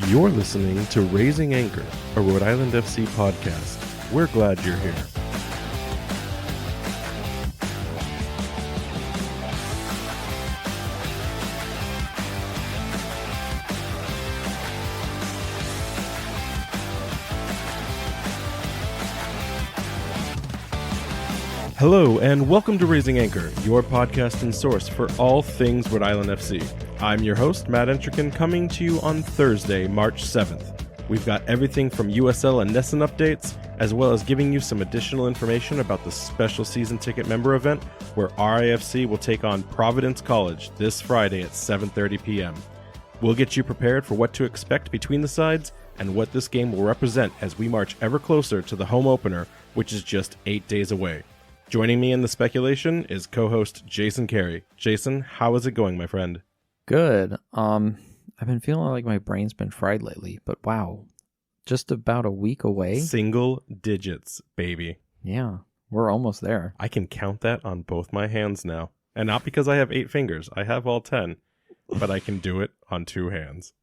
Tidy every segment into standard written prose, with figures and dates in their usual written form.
You're listening to Raising Anchor, a Rhode Island FC podcast. We're glad you're here. Hello, and welcome to Raising Anchor, your podcast and source for all things Rhode Island FC. I'm your host, Matt Entrican, coming to you on Thursday, March 7th. We've got everything from USL and NESN updates, as well as giving you some additional information about the special season ticket member event, where RIFC will take on Providence College this Friday at 7:30 p.m. We'll get you prepared for what to expect between the sides and what this game will represent as we march ever closer to the home opener, which is just 8 days away. Joining me in the speculation is co-host Jason Carey. Jason, how is it going, my friend? Good. I've been feeling like my brain's been fried lately, but wow, just about a week away. Single digits, baby. Yeah, we're almost there. I can count that on both my hands now. And not because I have 8 fingers. I have all 10, but I can do it on 2 hands.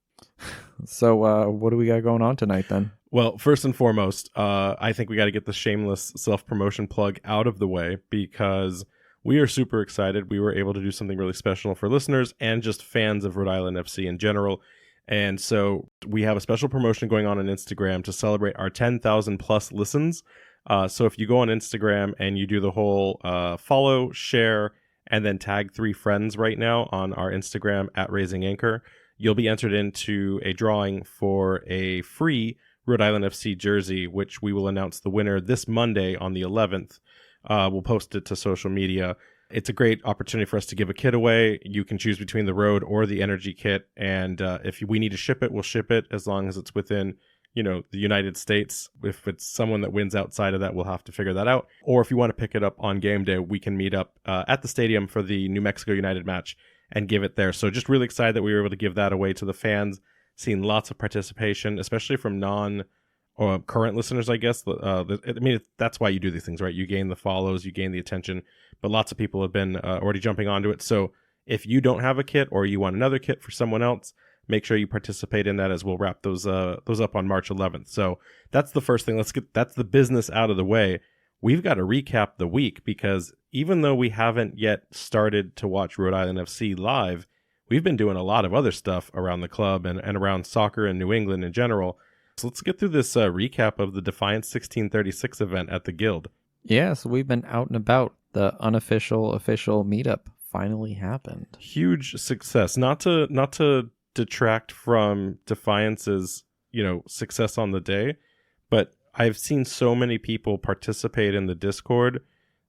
So what do we got going on tonight then? Well, first and foremost, I think we got to get the shameless self-promotion plug out of the way because we are super excited. We were able to do something really special for listeners and just fans of Rhode Island FC in general. And so we have a special promotion going on Instagram to celebrate our 10,000 plus listens. So if you go on Instagram and you do the whole follow, share, and then tag 3 friends right now on our Instagram at Raising Anchor, you'll be entered into a drawing for a free Rhode Island FC jersey, which we will announce the winner this Monday on the 11th. We'll post it to social media. It's a great opportunity for us to give a kit away. You can choose between the road or the energy kit. And if we need to ship it, we'll ship it as long as it's within, the United States. If it's someone that wins outside of that, we'll have to figure that out. Or if you want to pick it up on game day, we can meet up at the stadium for the New Mexico United match and give it there. So just really excited that we were able to give that away to the fans. Seen lots of participation, especially from current listeners, I guess. That's why you do these things, right? You gain the follows, you gain the attention, but lots of people have been already jumping onto it. So if you don't have a kit or you want another kit for someone else, make sure you participate in that as we'll wrap those up on March 11th. So that's the first thing. That's the business out of the way. We've got to recap the week because even though we haven't yet started to watch Rhode Island FC live, we've been doing a lot of other stuff around the club and around soccer in New England in general. So let's get through this recap of the Defiance 1636 event at the Guild. Yeah, so we've been out and about. The official meetup finally happened. Huge success. Not to detract from Defiance's, success on the day, but I've seen so many people participate in the Discord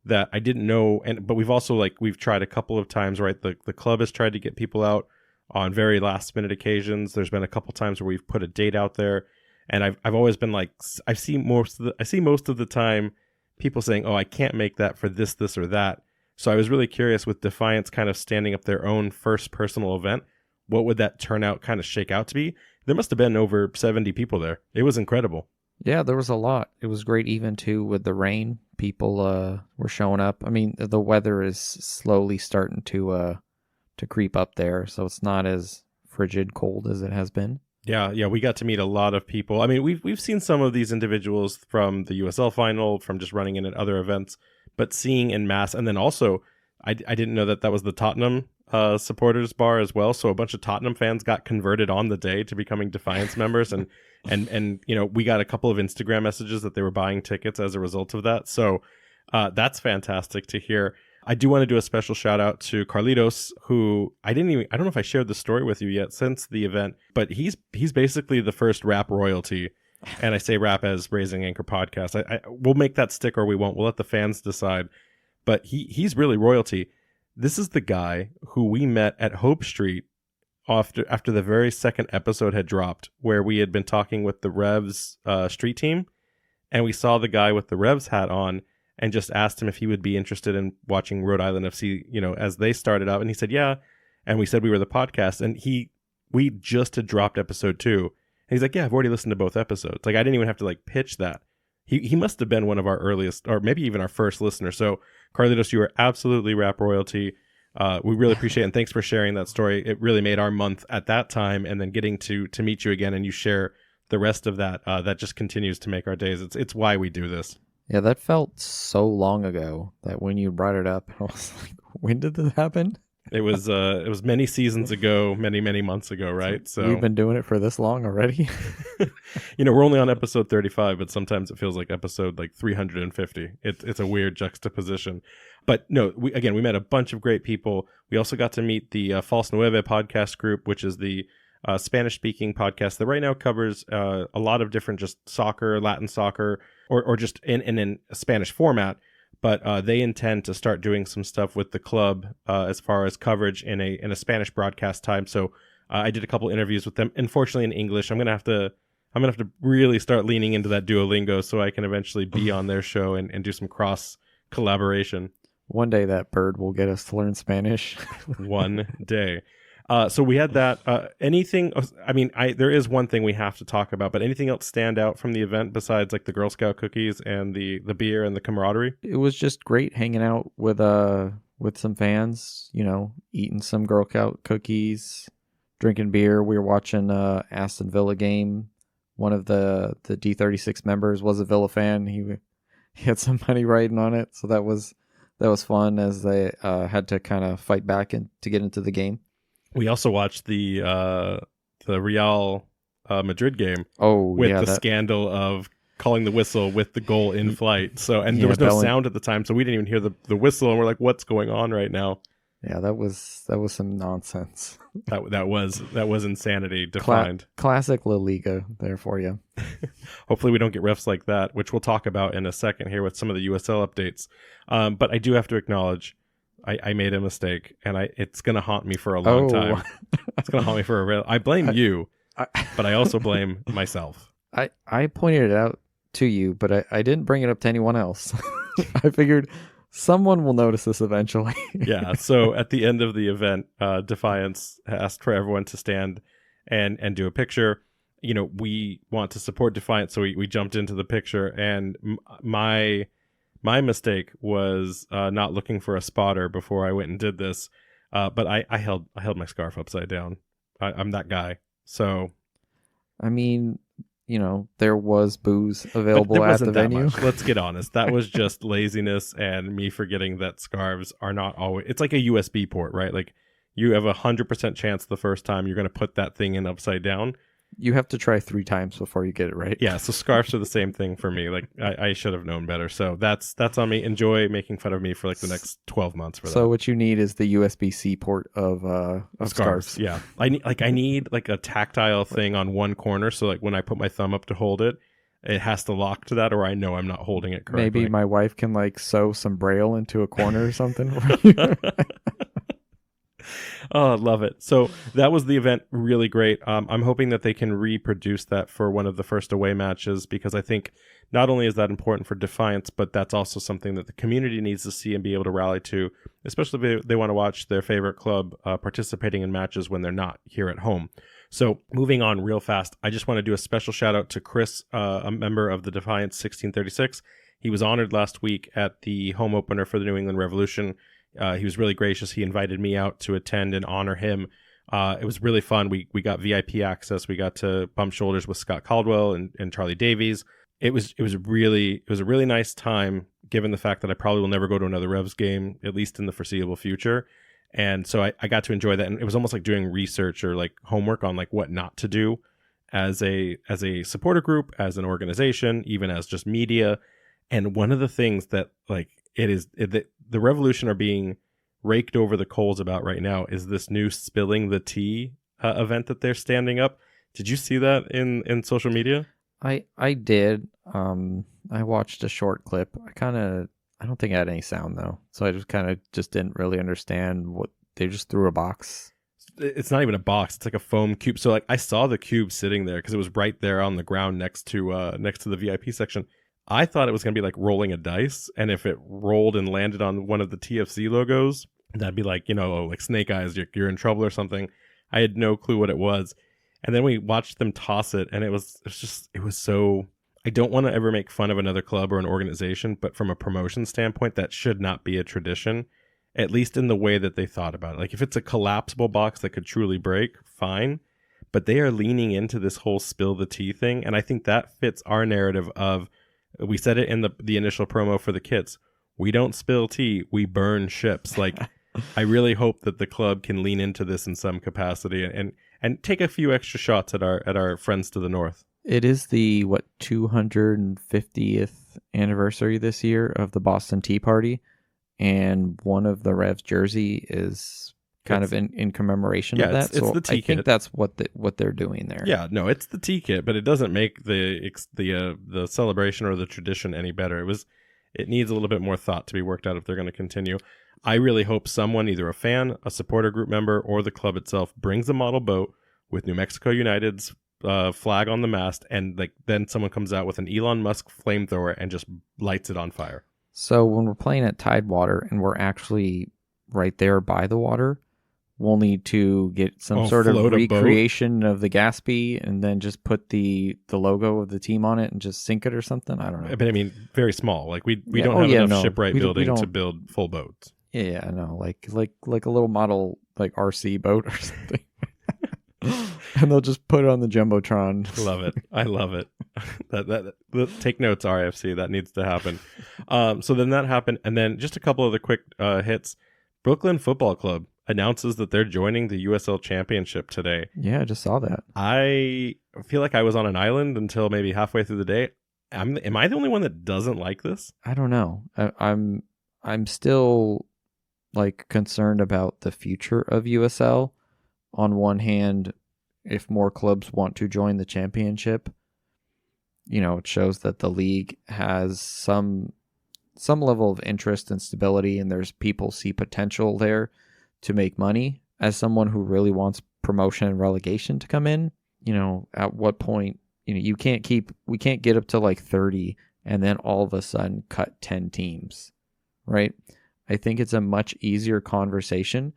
that I didn't know. But we've also we've tried a couple of times, right? The club has tried to get people out on very last minute occasions. There's been a couple times where we've put a date out there. And I've always been I see most of the time people saying, "Oh, I can't make that for this, or that." So I was really curious with Defiance kind of standing up their own first personal event. What would that turnout kind of shake out to be? There must have been over 70 people there. It was incredible. Yeah, there was a lot. It was great even too with the rain. People were showing up. I mean, the weather is slowly starting to creep up there, so it's not as frigid cold as it has been. Yeah, we got to meet a lot of people. I mean, we've seen some of these individuals from the USL final, from just running in at other events, but seeing in mass, and then also, I didn't know that was the Tottenham supporters bar as well. So a bunch of Tottenham fans got converted on the day to becoming Defiance members, and we got a couple of Instagram messages that they were buying tickets as a result of that. So that's fantastic to hear. I do want to do a special shout out to Carlitos, who I don't know if I shared the story with you yet since the event, but he's basically the first rap royalty. And I say rap as Raising Anchor podcast. We'll make that stick or we won't. We'll let the fans decide. But he's really royalty. This is the guy who we met at Hope Street after the very second episode had dropped, where we had been talking with the Revs street team, and we saw the guy with the Revs hat on, and just asked him if he would be interested in watching Rhode Island FC, as they started out. And he said, yeah. And we said we were the podcast. And we just had dropped episode 2. And he's like, yeah, I've already listened to both episodes. I didn't even have to pitch that. He must have been one of our earliest, or maybe even our first listener. So Carlitos, you are absolutely rap royalty. We really appreciate it, and thanks for sharing that story. It really made our month at that time, and then getting to meet you again and you share the rest of that, that just continues to make our days. It's why we do this. Yeah, that felt so long ago that when you brought it up, I was like, when did this happen? It was many seasons ago, many months ago, right? So we've been doing it for this long already. We're only on episode 35, but sometimes it feels like episode like 350. It's a weird juxtaposition. But no, we met a bunch of great people. We also got to meet the False Nueve podcast group, which is the Spanish-speaking podcast that right now covers a lot of different just soccer, Latin soccer, or just in a Spanish format. But they intend to start doing some stuff with the club as far as coverage in a Spanish broadcast time. So I did a couple interviews with them. Unfortunately, in English, I'm gonna have to really start leaning into that Duolingo so I can eventually be on their show and do some cross collaboration. One day that bird will get us to learn Spanish. One day. So we had that. Anything? I mean, there is one thing we have to talk about, but anything else stand out from the event besides like the Girl Scout cookies and the beer and the camaraderie? It was just great hanging out with some fans. Eating some Girl Scout cookies, drinking beer. We were watching Aston Villa game. One of the D36 members was a Villa fan. He had some money riding on it, so that was fun as they had to kind of fight back and to get into the game. We also watched the Real Madrid game. Oh, with yeah, the scandal of calling the whistle with the goal in flight. So there was no sound at the time, so we didn't even hear the whistle, and we're like, "What's going on right now?" Yeah, that was some nonsense. That was insanity defined. Classic La Liga there for you. Hopefully we don't get refs like that, which we'll talk about in a second here with some of the USL updates. But I do have to acknowledge I made a mistake, and it's going to haunt me for a long time. It's going to haunt me for a real... I blame you, but I also blame myself. I pointed it out to you, but I didn't bring it up to anyone else. I figured someone will notice this eventually. Yeah, so at the end of the event, Defiance asked for everyone to stand and do a picture. We want to support Defiance, so we jumped into the picture, and my mistake was not looking for a spotter before I went and did this, but I held my scarf upside down. I'm that guy. So, I mean, there was booze available at the venue. Let's get honest. That was just laziness and me forgetting that scarves are not always... It's like a USB port, right? Like you have 100% chance the first time you're going to put that thing in upside down. You have to try 3 times before you get it right. Yeah, so scarves are the same thing for me. Like I should have known better. So that's on me. Enjoy making fun of me for like the next 12 months for that. So what you need is the USB-C port of scarves. Yeah, I need like a tactile thing on one corner. So like when I put my thumb up to hold it, it has to lock to that, or I know I'm not holding it correctly. Maybe my wife can like sew some braille into a corner or something. For you. Oh, love it. So that was the event. Really great. I'm hoping that they can reproduce that for one of the first away matches, because I think not only is that important for Defiance, but that's also something that the community needs to see and be able to rally to, especially if they want to watch their favorite club participating in matches when they're not here at home. So moving on real fast, I just want to do a special shout out to Chris, a member of the Defiance 1636. He was honored last week at the home opener for the New England Revolution. He was really gracious. He invited me out to attend and honor him. It was really fun. We got VIP access. We got to bump shoulders with Scott Caldwell and Charlie Davies. It was a really nice time, given the fact that I probably will never go to another Revs game, at least in the foreseeable future. And so I got to enjoy that. And it was almost like doing research or like homework on like what not to do as a supporter group, as an organization, even as just media. And one of the things that like the Revolution are being raked over the coals about right now is this new spilling the tea event that they're standing up. Did you see that in social media? I did. I watched a short clip. I don't think I had any sound though, so I just didn't really understand what they just threw a box. It's not even a box. It's like a foam cube. So like I saw the cube sitting there because it was right there on the ground next to the VIP section. I thought it was going to be like rolling a dice, and if it rolled and landed on one of the TFC logos, that'd be like, like Snake Eyes, you're in trouble or something. I had no clue what it was. And then we watched them toss it, and it was so... I don't want to ever make fun of another club or an organization, but from a promotion standpoint, that should not be a tradition. at least in the way that they thought about it. Like if it's a collapsible box that could truly break, fine. But they are leaning into this whole spill the tea thing. And I think that fits our narrative of, we said it in the initial promo for the kits. We don't spill tea, we burn ships. Like, I really hope that the club can lean into this in some capacity and take a few extra shots at our friends to the north. It is the 250th anniversary this year of the Boston Tea Party, and one of the Revs jersey is kind of in commemoration of that. It's the tea kit. I think that's what they're doing there. Yeah, no, it's the tea kit, but it doesn't make the celebration or the tradition any better. It needs a little bit more thought to be worked out if they're going to continue. I really hope someone, either a fan, a supporter group member, or the club itself, brings a model boat with New Mexico United's flag on the mast, and then someone comes out with an Elon Musk flamethrower and just lights it on fire. So when we're playing at Tidewater and we're actually right there by the water, we'll need to get some sort of recreation of the Gatsby and then just put the logo of the team on it and just sink it or something. I don't know. But I mean, very small. Like we don't have enough shipwright building to build full boats. Yeah, I know. Like a little model like RC boat or something. And they'll just put it on the Jumbotron. Love it. I love it. that take notes, RIFC. That needs to happen. So then that happened, and then just a couple of the quick hits. Brooklyn Football Club announces that they're joining the USL Championship today. Yeah, I just saw that. I feel like I was on an island until maybe halfway through the day. Am I the only one that doesn't like this? I don't know. I'm still concerned about the future of USL. On one hand, if more clubs want to join the championship, it shows that the league has some level of interest and stability, and there's people see potential there to make money. As someone who really wants promotion and relegation to come in, at what point, we can't get up to 30 and then all of a sudden cut 10 teams, right? I think it's a much easier conversation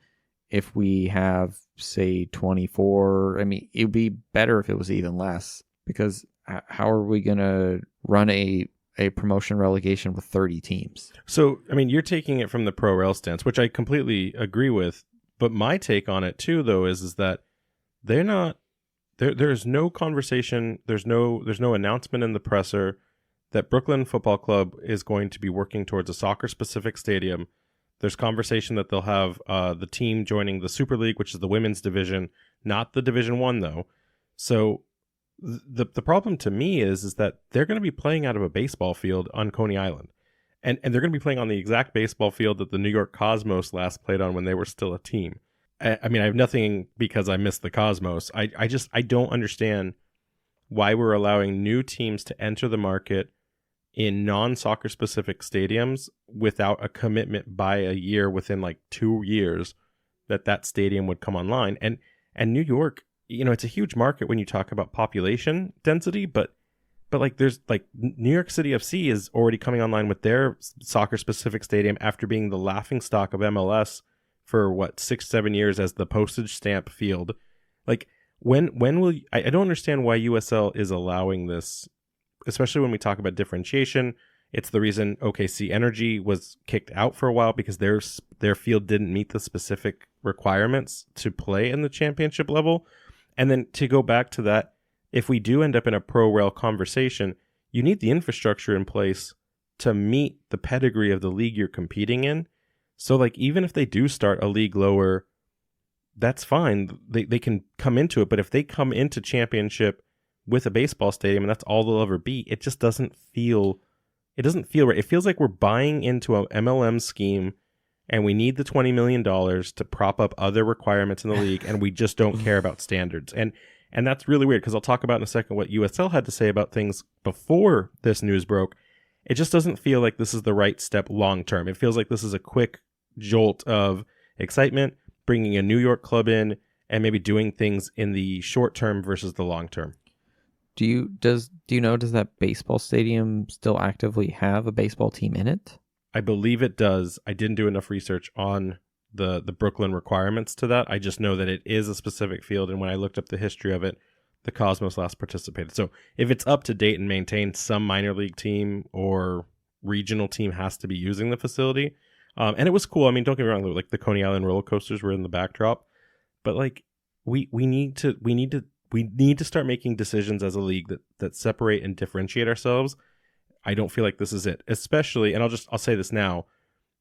if we have, say, 24. I mean, it would be better if it was even less, because how are we going to run a promotion relegation with 30 teams? So, I mean, you're taking it from the pro rel stance, which I completely agree with. But my take on it too, though, is that they're not there's no conversation. There's no announcement in the presser that Brooklyn Football Club is going to be working towards a soccer specific stadium. There's conversation that they'll have the team joining the Super League, which is the women's division, not the Division 1 though. So the problem to me is that they're going to be playing out of a baseball field on Coney Island. And they're going to be playing on the exact baseball field that the New York Cosmos last played on when they were still a team. I mean, I have nothing because I miss the Cosmos. I don't understand why we're allowing new teams to enter the market in non-soccer specific stadiums without a commitment by a year within 2 years that stadium would come online. And New York, it's a huge market when you talk about population density, but there's New York City FC is already coming online with their soccer specific stadium after being the laughing stock of MLS for 6-7 years as the postage stamp field. When will I don't understand why USL is allowing this, especially when we talk about differentiation. It's the reason OKC Energy was kicked out for a while because their field didn't meet the specific requirements to play in the championship level. And then to go back to that, if we do end up in a pro-rel conversation, you need the infrastructure in place to meet the pedigree of the league you're competing in. So even if they do start a league lower, that's fine. They can come into it. But if they come into championship with a baseball stadium and that's all they'll ever be, it just doesn't feel right. It feels like we're buying into a MLM scheme and we need the $20 million to prop up other requirements in the league, and we just don't care about standards. And that's really weird, because I'll talk about in a second what USL had to say about things before this news broke. It just doesn't feel like this is the right step long term. It feels like this is a quick jolt of excitement, bringing a New York club in and maybe doing things in the short term versus the long term. Do you know, does that baseball stadium still actively have a baseball team in it? I believe it does. I didn't do enough research on the Brooklyn requirements to that. I just know that it is a specific field, and when I looked up the history of it, the Cosmos last participated. So if it's up to date and maintained, some minor league team or regional team has to be using the facility. And it was cool. I mean, don't get me wrong, like the Coney Island roller coasters were in the backdrop, but like we need to start making decisions as a league that separate and differentiate ourselves. I don't feel like this is it, especially, and I'll say this now.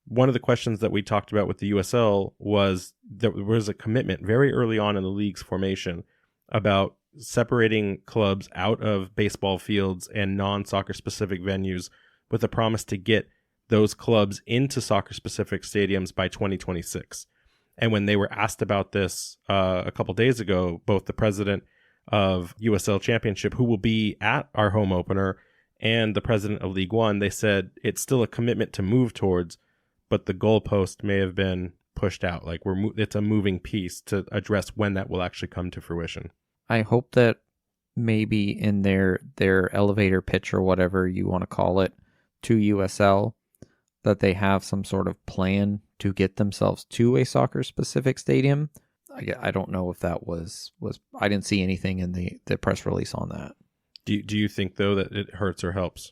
One of the questions that we talked about with the USL was there was a commitment very early on in the league's formation about separating clubs out of baseball fields and non-soccer specific venues with a promise to get those clubs into soccer specific stadiums by 2026. And when they were asked about this a couple days ago, both the president of USL Championship, who will be at our home opener, and the president of League One, they said it's still a commitment to move towards, but the goalpost may have been pushed out. Like it's a moving piece to address when that will actually come to fruition. I hope that maybe in their elevator pitch or whatever you want to call it to USL, that they have some sort of plan to get themselves to a soccer specific stadium. I don't know if that was I didn't see anything in the press release on that. Do you think though that it hurts or helps?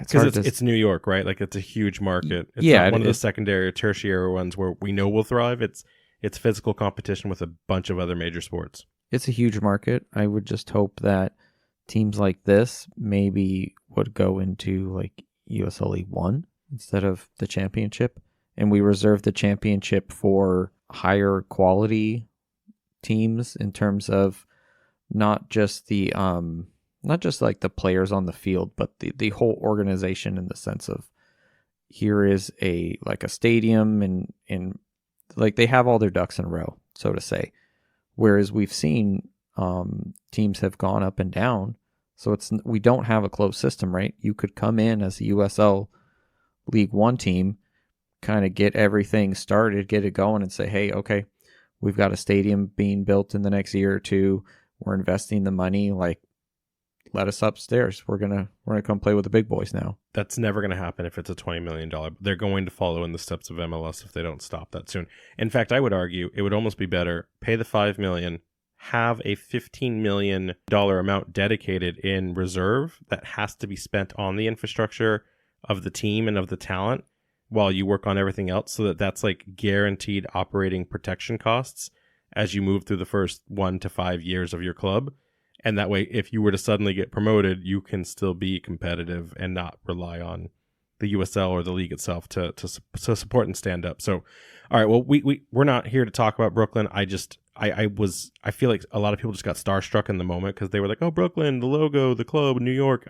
Because it's New York, right? Like it's a huge market. It's not one of the secondary or tertiary ones where we know will thrive. It's physical competition with a bunch of other major sports. It's a huge market. I would just hope that teams like this maybe would go into like USL League One instead of the championship, and we reserve the championship for higher quality teams in terms of not just like the players on the field, but the whole organization, in the sense of here is a stadium and like they have all their ducks in a row, so to say. Whereas we've seen teams have gone up and down, so we don't have a closed system, right? You could come in as a USL League One team, kind of get everything started, get it going, and say, hey, okay, we've got a stadium being built in the next year or two. We're investing the money, like, let us upstairs. We're gonna come play with the big boys now. That's never gonna happen if it's a $20 million. They're going to follow in the steps of MLS if they don't stop that soon. In fact, I would argue it would almost be better pay the $5 million, have a $15 million amount dedicated in reserve that has to be spent on the infrastructure of the team and of the talent while you work on everything else, so that's like guaranteed operating protection costs as you move through the first 1 to 5 years of your club. And that way, if you were to suddenly get promoted, you can still be competitive and not rely on the USL or the league itself to support and stand up. So, all right, well, we're not here to talk about Brooklyn. I feel like a lot of people just got starstruck in the moment because they were like, oh, Brooklyn, the logo, the club, New York.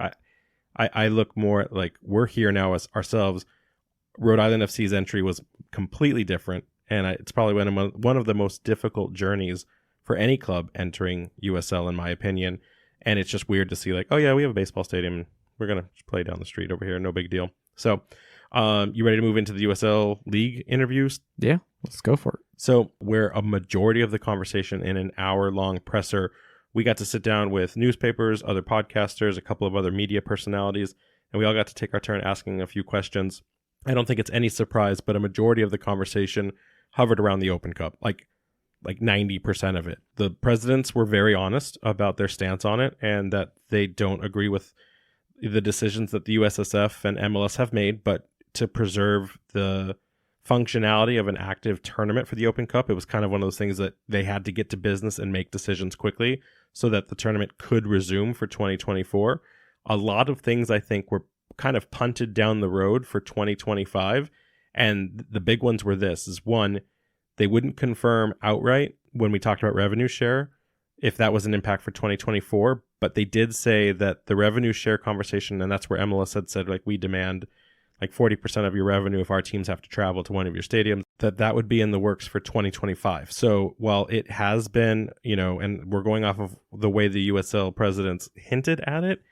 I look more at like we're here now as ourselves. Rhode Island FC's entry was completely different, and it's probably one of the most difficult journeys for any club entering USL, in my opinion. And it's just weird to see like, oh yeah, we have a baseball stadium. We're going to play down the street over here. No big deal. So you ready to move into the USL League interviews? Yeah, let's go for it. So where a majority of the conversation in an hour-long presser, we got to sit down with newspapers, other podcasters, a couple of other media personalities, and we all got to take our turn asking a few questions. I don't think it's any surprise, but a majority of the conversation hovered around the Open Cup. Like 90% of it. The presidents were very honest about their stance on it and that they don't agree with the decisions that the USSF and MLS have made, but to preserve the functionality of an active tournament for the Open Cup, it was kind of one of those things that they had to get to business and make decisions quickly so that the tournament could resume for 2024. A lot of things I think were kind of punted down the road for 2025, and the big ones were this is one, they wouldn't confirm outright when we talked about revenue share if that was an impact for 2024, but they did say that the revenue share conversation, and that's where MLS had said, like, we demand like 40% of your revenue if our teams have to travel to one of your stadiums, that would be in the works for 2025. So while it has been, and we're going off of the way the USL presidents hinted at it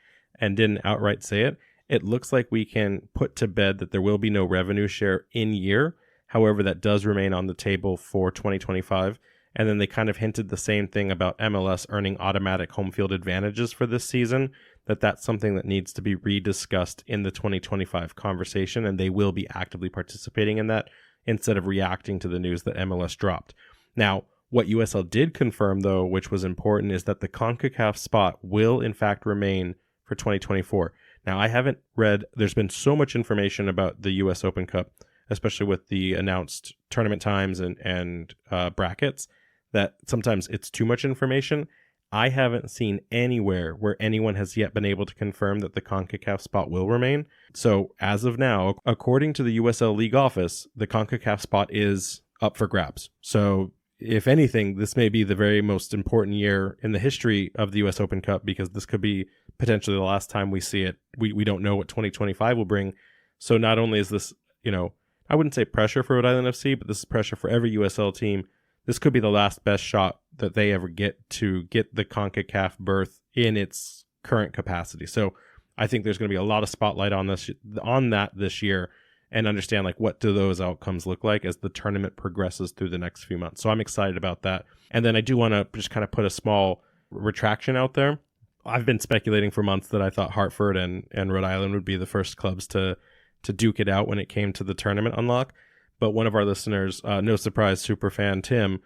and didn't outright say it, it looks like we can put to bed that there will be no revenue share in year. However, that does remain on the table for 2025. And then they kind of hinted the same thing about MLS earning automatic home field advantages for this season, that's something that needs to be rediscussed in the 2025 conversation, and they will be actively participating in that instead of reacting to the news that MLS dropped. Now, what USL did confirm, though, which was important, is that the CONCACAF spot will, in fact, remain for 2024. Now, I haven't read, there's been so much information about the US Open Cup. especially with the announced tournament times and brackets, that sometimes it's too much information. I haven't seen anywhere where anyone has yet been able to confirm that the CONCACAF spot will remain. So as of now, according to the USL League office, the CONCACAF spot is up for grabs. So if anything, this may be the very most important year in the history of the US Open Cup, because this could be potentially the last time we see it. We don't know what 2025 will bring. So not only is this, I wouldn't say pressure for Rhode Island FC, but this is pressure for every USL team. This could be the last best shot that they ever get to get the CONCACAF berth in its current capacity. So I think there's going to be a lot of spotlight on that this year, and understand like what do those outcomes look like as the tournament progresses through the next few months. So I'm excited about that. And then I do want to just kind of put a small retraction out there. I've been speculating for months that I thought Hartford and Rhode Island would be the first clubs to duke it out when it came to the tournament unlock. But one of our listeners, no surprise, super fan Tim,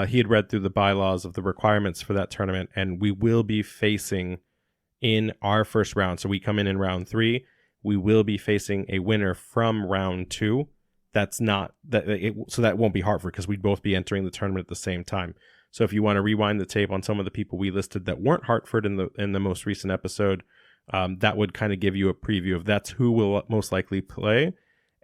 he had read through the bylaws of the requirements for that tournament, and we will be facing in our first round. So we come in round 3. We will be facing a winner from round 2. That's not that. So that won't be Hartford, because we'd both be entering the tournament at the same time. So if you want to rewind the tape on some of the people we listed that weren't Hartford in the most recent episode, that would kind of give you a preview of that's who will most likely play.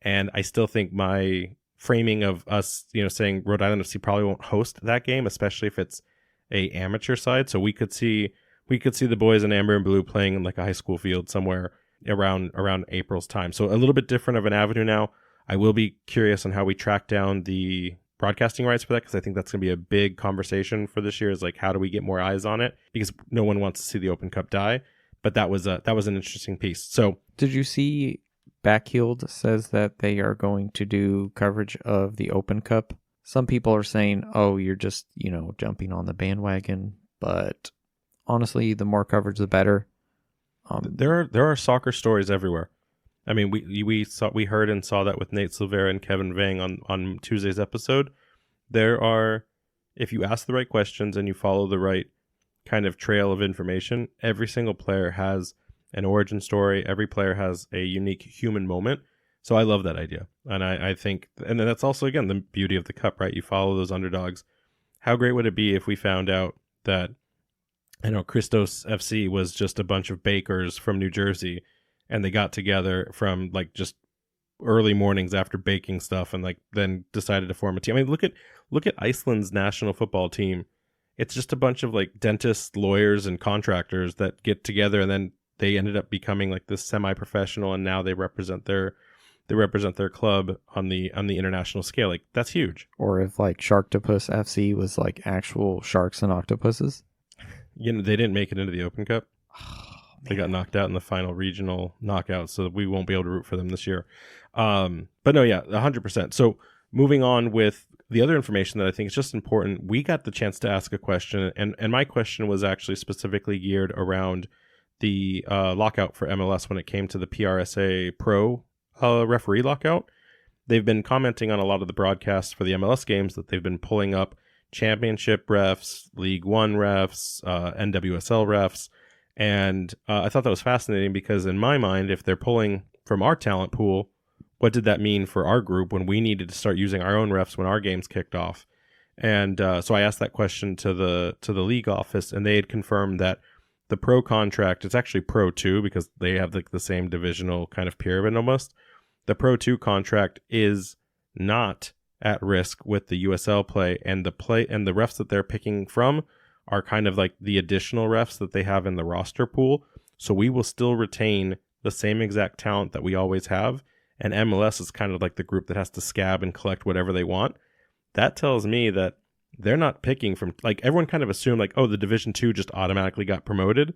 And I still think my framing of us, saying Rhode Island FC probably won't host that game, especially if it's a amateur side. So we could see the boys in amber and blue playing in like a high school field somewhere around April's time. So a little bit different of an avenue now. I will be curious on how we track down the broadcasting rights for that, because I think that's going to be a big conversation for this year, is like, how do we get more eyes on it? Because no one wants to see the Open Cup die. But that was an interesting piece. So did you see Backheeled says that they are going to do coverage of the Open Cup? Some people are saying, oh, you're just, jumping on the bandwagon. But honestly, the more coverage, the better. There are soccer stories everywhere. I mean, we heard and saw that with Nate Silvera and Kevin Vang on Tuesday's episode. There are, if you ask the right questions and you follow the right kind of trail of information, every single player has an origin story. Every player has a unique human moment. So I love that idea. And I think, and then that's also, again, the beauty of the cup, right? You follow those underdogs. How great would it be if we found out that, Christos FC was just a bunch of bakers from New Jersey, and they got together from like just early mornings after baking stuff, and like then decided to form a team. I mean, look at Iceland's national football team. It's just a bunch of like dentists, lawyers, and contractors that get together, and then they ended up becoming like this semi-professional, and now they represent their club on the international scale. Like, that's huge. Or if like Sharktopus FC was like actual sharks and octopuses. They didn't make it into the Open Cup. They got knocked out in the final regional knockout, so we won't be able to root for them this year. But no, yeah, 100%. So moving on with the other information that I think is just important, we got the chance to ask a question, and my question was actually specifically geared around the lockout for MLS when it came to the PRSA Pro referee lockout. They've been commenting on a lot of the broadcasts for the MLS games that they've been pulling up championship refs, League One refs, NWSL refs. And I thought that was fascinating, because in my mind, if they're pulling from our talent pool, what did that mean for our group when we needed to start using our own refs when our games kicked off? And so I asked that question to the league office, and they had confirmed that the pro contract, it's actually Pro 2 because they have the same divisional kind of pyramid almost. The Pro 2 contract is not at risk with the USL play, and the refs that they're picking from are kind of like the additional refs that they have in the roster pool. So we will still retain the same exact talent that we always have. And MLS is kind of like the group that has to scab and collect whatever they want. That tells me that they're not picking from, like, everyone kind of assumed like, oh, the Division 2 just automatically got promoted.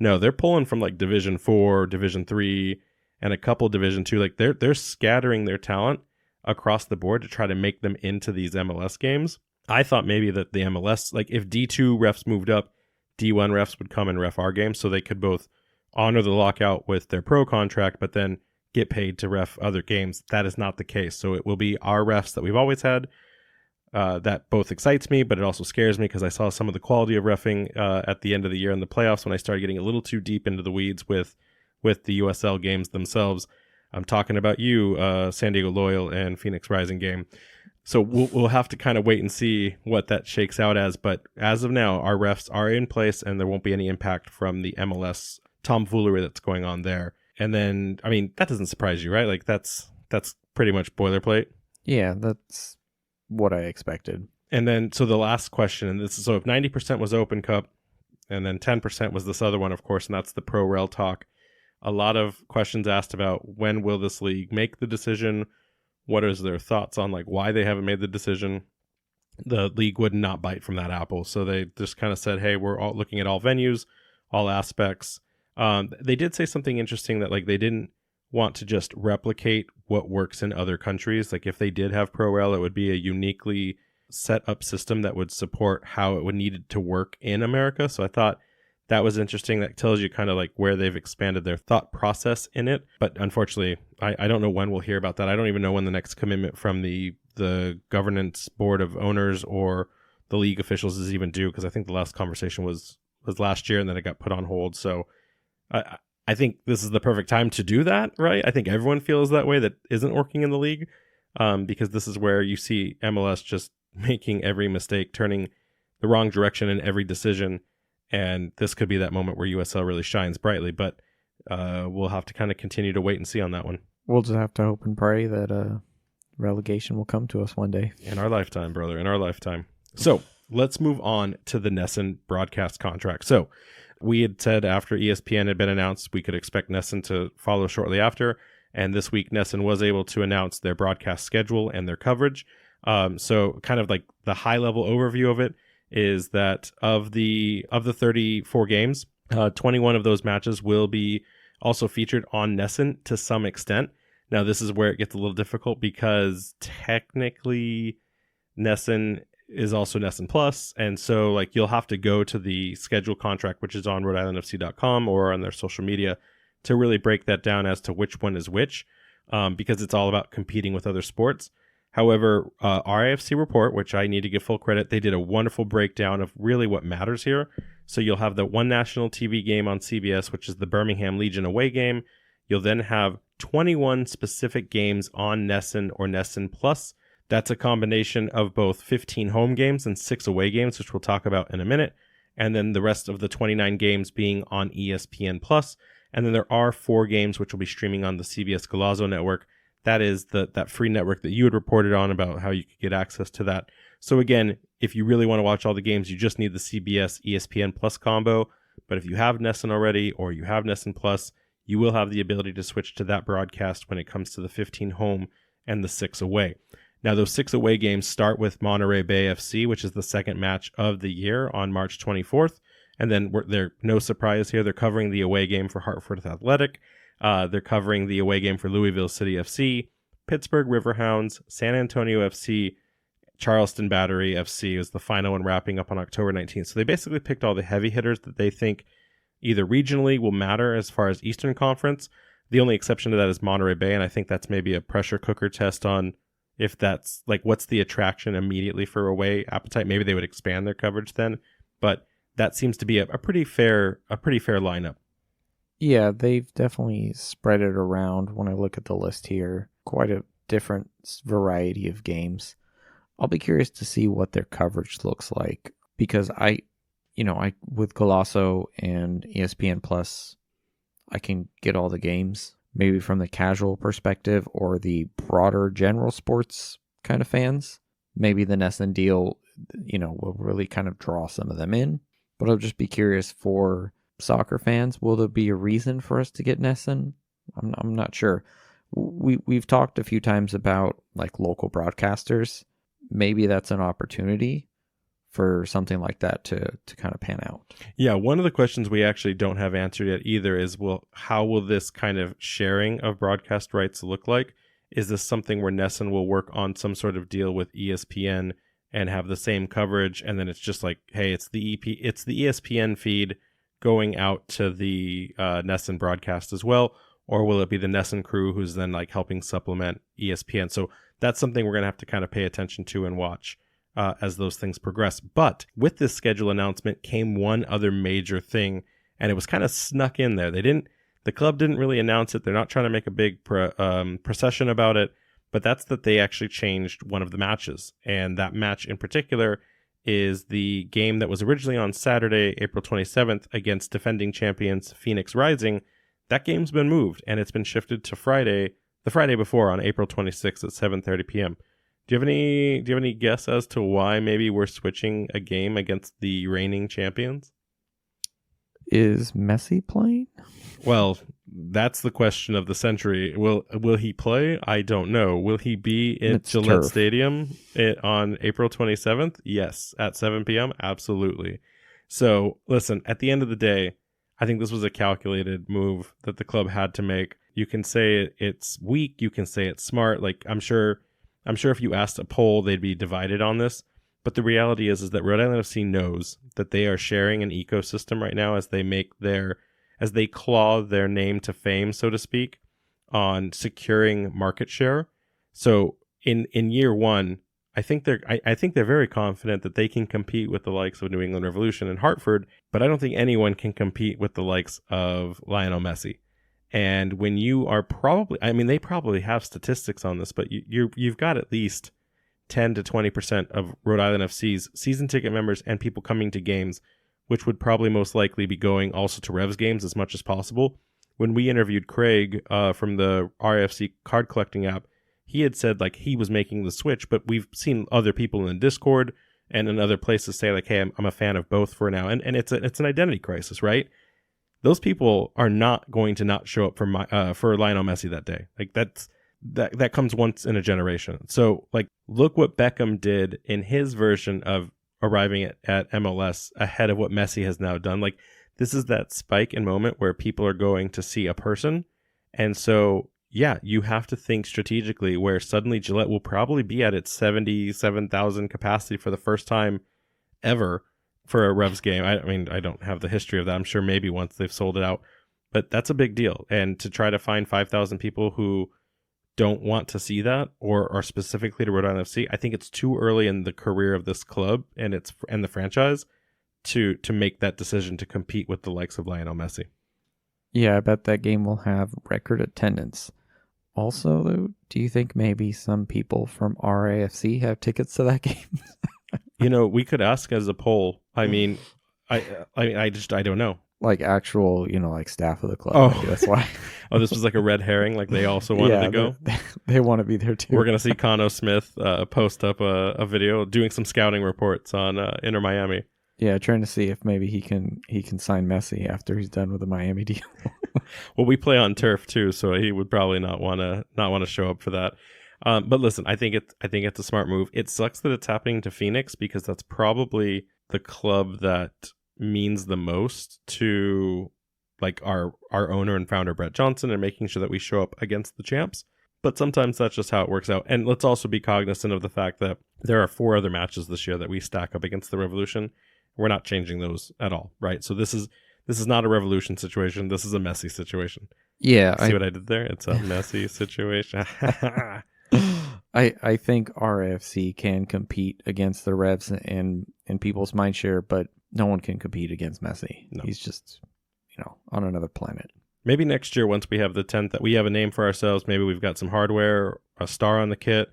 No, they're pulling from like Division 4, Division 3, and a couple Division 2. Like they're scattering their talent across the board to try to make them into these MLS games. I thought maybe that the MLS, like if D2 refs moved up, D1 refs would come and ref our games, so they could both honor the lockout with their pro contract, but then get paid to ref other games. That is not the case. So it will be our refs that we've always had. That both excites me, but it also scares me, because I saw some of the quality of reffing at the end of the year in the playoffs when I started getting a little too deep into the weeds with the USL games themselves. I'm talking about you, San Diego Loyal and Phoenix Rising game. So we'll have to kind of wait and see what that shakes out as. But as of now, our refs are in place, and there won't be any impact from the MLS tomfoolery that's going on there. And then, I mean, that doesn't surprise you, right? Like that's pretty much boilerplate. Yeah, that's what I expected. And then, so the last question, and this is, so if 90% was Open Cup, and then 10% was this other one, of course, and that's the Pro Rel talk. A lot of questions asked about when will this league make the decision? What is their thoughts on like why they haven't made the decision? The league would not bite from that apple. So they just kind of said, hey, we're all looking at all venues, all aspects. They did say something interesting that like they didn't want to just replicate what works in other countries. Like if they did have Pro Rel, it would be a uniquely set up system that would support how it would need to work in America. So I thought that was interesting. That tells you kind of like where they've expanded their thought process in it. But unfortunately, I don't know when we'll hear about that. I don't even know when the next commitment from the governance board of owners or the league officials is even due, because I think the last conversation was last year and then it got put on hold. So I think this is the perfect time to do that, right? I think everyone feels that way that isn't working in the league, because this is where you see MLS just making every mistake, turning the wrong direction in every decision. And this could be that moment where USL really shines brightly, but we'll have to kind of continue to wait and see on that one. We'll just have to hope and pray that relegation will come to us one day. In our lifetime, brother, in our lifetime. So let's move on to the NESN broadcast contract. So we had said after ESPN had been announced, we could expect NESN to follow shortly after. And this week, NESN was able to announce their broadcast schedule and their coverage. So kind of like the high level overview of it is that of the 34 games, 21 of those matches will be also featured on NESN to some extent. Now, this is where it gets a little difficult because technically NESN is also NESN Plus. And so like you'll have to go to the schedule contract, which is on RhodeIslandFC.com or on their social media, to really break that down as to which one is which, because it's all about competing with other sports. However, RIFC report, which I need to give full credit, they did a wonderful breakdown of really what matters here. So you'll have the one national TV game on CBS, which is the Birmingham Legion away game. You'll then have 21 specific games on NESN or NESN Plus. That's a combination of both 15 home games and 6 away games, which we'll talk about in a minute. And then the rest of the 29 games being on ESPN Plus. And then there are 4 games which will be streaming on the CBS Golazo network. That is that free network that you had reported on about how you could get access to that. So again, if you really want to watch all the games, you just need the CBS ESPN Plus combo. But if you have NESN already or you have NESN Plus, you will have the ability to switch to that broadcast when it comes to the 15 home and the 6 away. Now, those 6 away games start with Monterey Bay FC, which is the second match of the year on March 24th. And then they're no surprise here. They're covering the away game for Hartford Athletic. They're covering the away game for Louisville City FC, Pittsburgh Riverhounds, San Antonio FC, Charleston Battery FC is the final one, wrapping up on October 19th. So they basically picked all the heavy hitters that they think either regionally will matter as far as Eastern Conference. The only exception to that is Monterey Bay, and I think that's maybe a pressure cooker test on if that's like what's the attraction immediately for away appetite. Maybe they would expand their coverage then, but that seems to be a pretty fair lineup. Yeah, they've definitely spread it around. When I look at the list here, quite a different variety of games. I'll be curious to see what their coverage looks like, because I with Golazo and ESPN Plus, I can get all the games, maybe from the casual perspective or the broader general sports kind of fans. Maybe the NESN deal, will really kind of draw some of them in. But I'll just be curious for soccer fans, will there be a reason for us to get NESN? I'm not sure. We've talked a few times about like local broadcasters. Maybe that's an opportunity for something like that to kind of pan out. Yeah, one of the questions we actually don't have answered yet either is, well, how will this kind of sharing of broadcast rights look like? Is this something where NESN will work on some sort of deal with ESPN and have the same coverage, and then it's just like, hey, it's the ESPN feed going out to the NESN broadcast as well? Or will it be the NESN crew who's then like helping supplement ESPN? So that's something we're going to have to kind of pay attention to and watch as those things progress. But with this schedule announcement came one other major thing, and it was kind of snuck in there. They The club didn't really announce it. They're not trying to make a big procession about it, but that's that they actually changed one of the matches. And that match in particular is the game that was originally on Saturday, April 27th, against defending champions Phoenix Rising. That game's been moved, and it's been shifted to Friday, the Friday before, on April 26th at 7:30 p.m. Do you have any guess as to why maybe we're switching a game against the reigning champions? Is Messi playing? Well, that's the question of the century. Will he play? I don't know. Will he be at Gillette Stadium on April 27th? Yes. At 7 p.m.? Absolutely. So, listen, at the end of the day, I think this was a calculated move that the club had to make. You can say it's weak. You can say it's smart. Like, I'm sure if you asked a poll, they'd be divided on this. But the reality is that Rhode Island FC knows that they are sharing an ecosystem right now as they claw their name to fame, so to speak, on securing market share. So in year one, I think they're very confident that they can compete with the likes of New England Revolution and Hartford, but I don't think anyone can compete with the likes of Lionel Messi. And when you are they probably have statistics on this, but you've got at least 10 to 20% of Rhode Island FC's season ticket members and people coming to games, which would probably most likely be going also to Revs games as much as possible. When we interviewed Craig from the RIFC card collecting app, he had said like he was making the switch, but we've seen other people in the Discord and in other places say like, hey, I'm a fan of both for now. And it's an identity crisis, right? Those people are not going to not show up for Lionel Messi that day. Like that comes once in a generation. So like, look what Beckham did in his version of arriving at MLS ahead of what Messi has now done. Like, this is that spike in moment where people are going to see a person. And so, yeah, you have to think strategically where suddenly Gillette will probably be at its 77,000 capacity for the first time ever for a Revs game. I mean, I don't have the history of that. I'm sure maybe once they've sold it out, but that's a big deal. And to try to find 5,000 people who don't want to see that or are specifically to Rhode Island FC, I think it's too early in the career of this club and the franchise to make that decision to compete with the likes of Lionel Messi. Yeah, I bet that game will have record attendance. Also, though, do you think maybe some people from RIFC have tickets to that game? We could ask as a poll. I mean, I don't know. Like actual, like staff of the club. Oh, that's why. Oh, this was like a red herring. Like they also wanted to go. They want to be there too. We're gonna see Cano Smith post up a video doing some scouting reports on Inter Miami. Yeah, trying to see if maybe he can sign Messi after he's done with the Miami deal. Well, we play on turf too, so he would probably not want to show up for that. But listen, I think it's a smart move. It sucks that it's happening to Phoenix because that's probably the club that means the most to like our owner and founder Brett Johnson and making sure that we show up against the champs. But sometimes that's just how it works out. And let's also be cognizant of the fact that there are 4 other matches this year that we stack up against the Revolution. We're not changing those at all, right? So this is not a Revolution situation. This is a Messi situation. Yeah. See what I did there? It's a Messi situation. I think RFC can compete against the Revs in people's mindshare, but no one can compete against Messi. No. He's just, on another planet. Maybe next year, once we have the 10th, that we have a name for ourselves, maybe we've got some hardware, a star on the kit,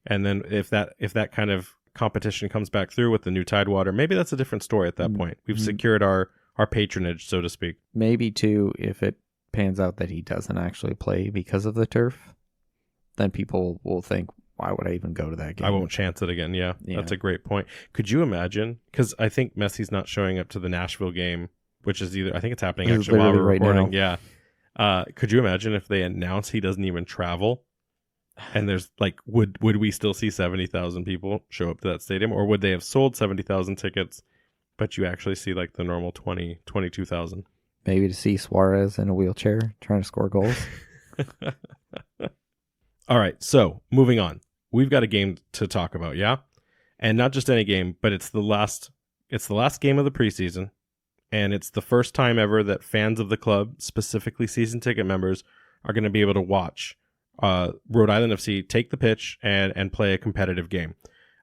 and then if that kind of competition comes back through with the new Tidewater, maybe that's a different story at that point. We've secured our patronage, so to speak. Maybe, too, if it pans out that he doesn't actually play because of the turf, then people will think, why would I even go to that game? I won't chance it again. Yeah, that's a great point. Could you imagine? Because I think Messi's not showing up to the Nashville game, which is I think it's happening actually while we're recording. Now. Yeah. Could you imagine if they announce he doesn't even travel? And there's like, would we still see 70,000 people show up to that stadium? Or would they have sold 70,000 tickets, but you actually see like the normal 22,000? Maybe to see Suarez in a wheelchair trying to score goals. All right, so moving on. We've got a game to talk about, yeah? And not just any game, but it's the last game of the preseason, and it's the first time ever that fans of the club, specifically season ticket members, are going to be able to watch Rhode Island FC take the pitch and play a competitive game.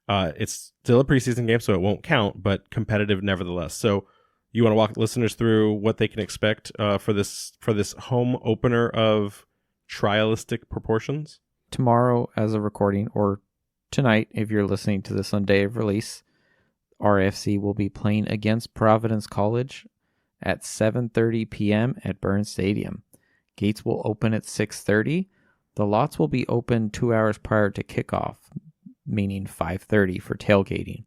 It's still a preseason game, so it won't count, but competitive nevertheless. So You want to walk listeners through what they can expect for this home opener of trialistic proportions? Tomorrow as a recording, or tonight if you're listening to this on day of release, RIFC will be playing against Providence College at 7:30 p.m. at Burns Stadium. Gates will open at 6:30. The lots will be open 2 hours prior to kickoff, meaning 5:30 for tailgating.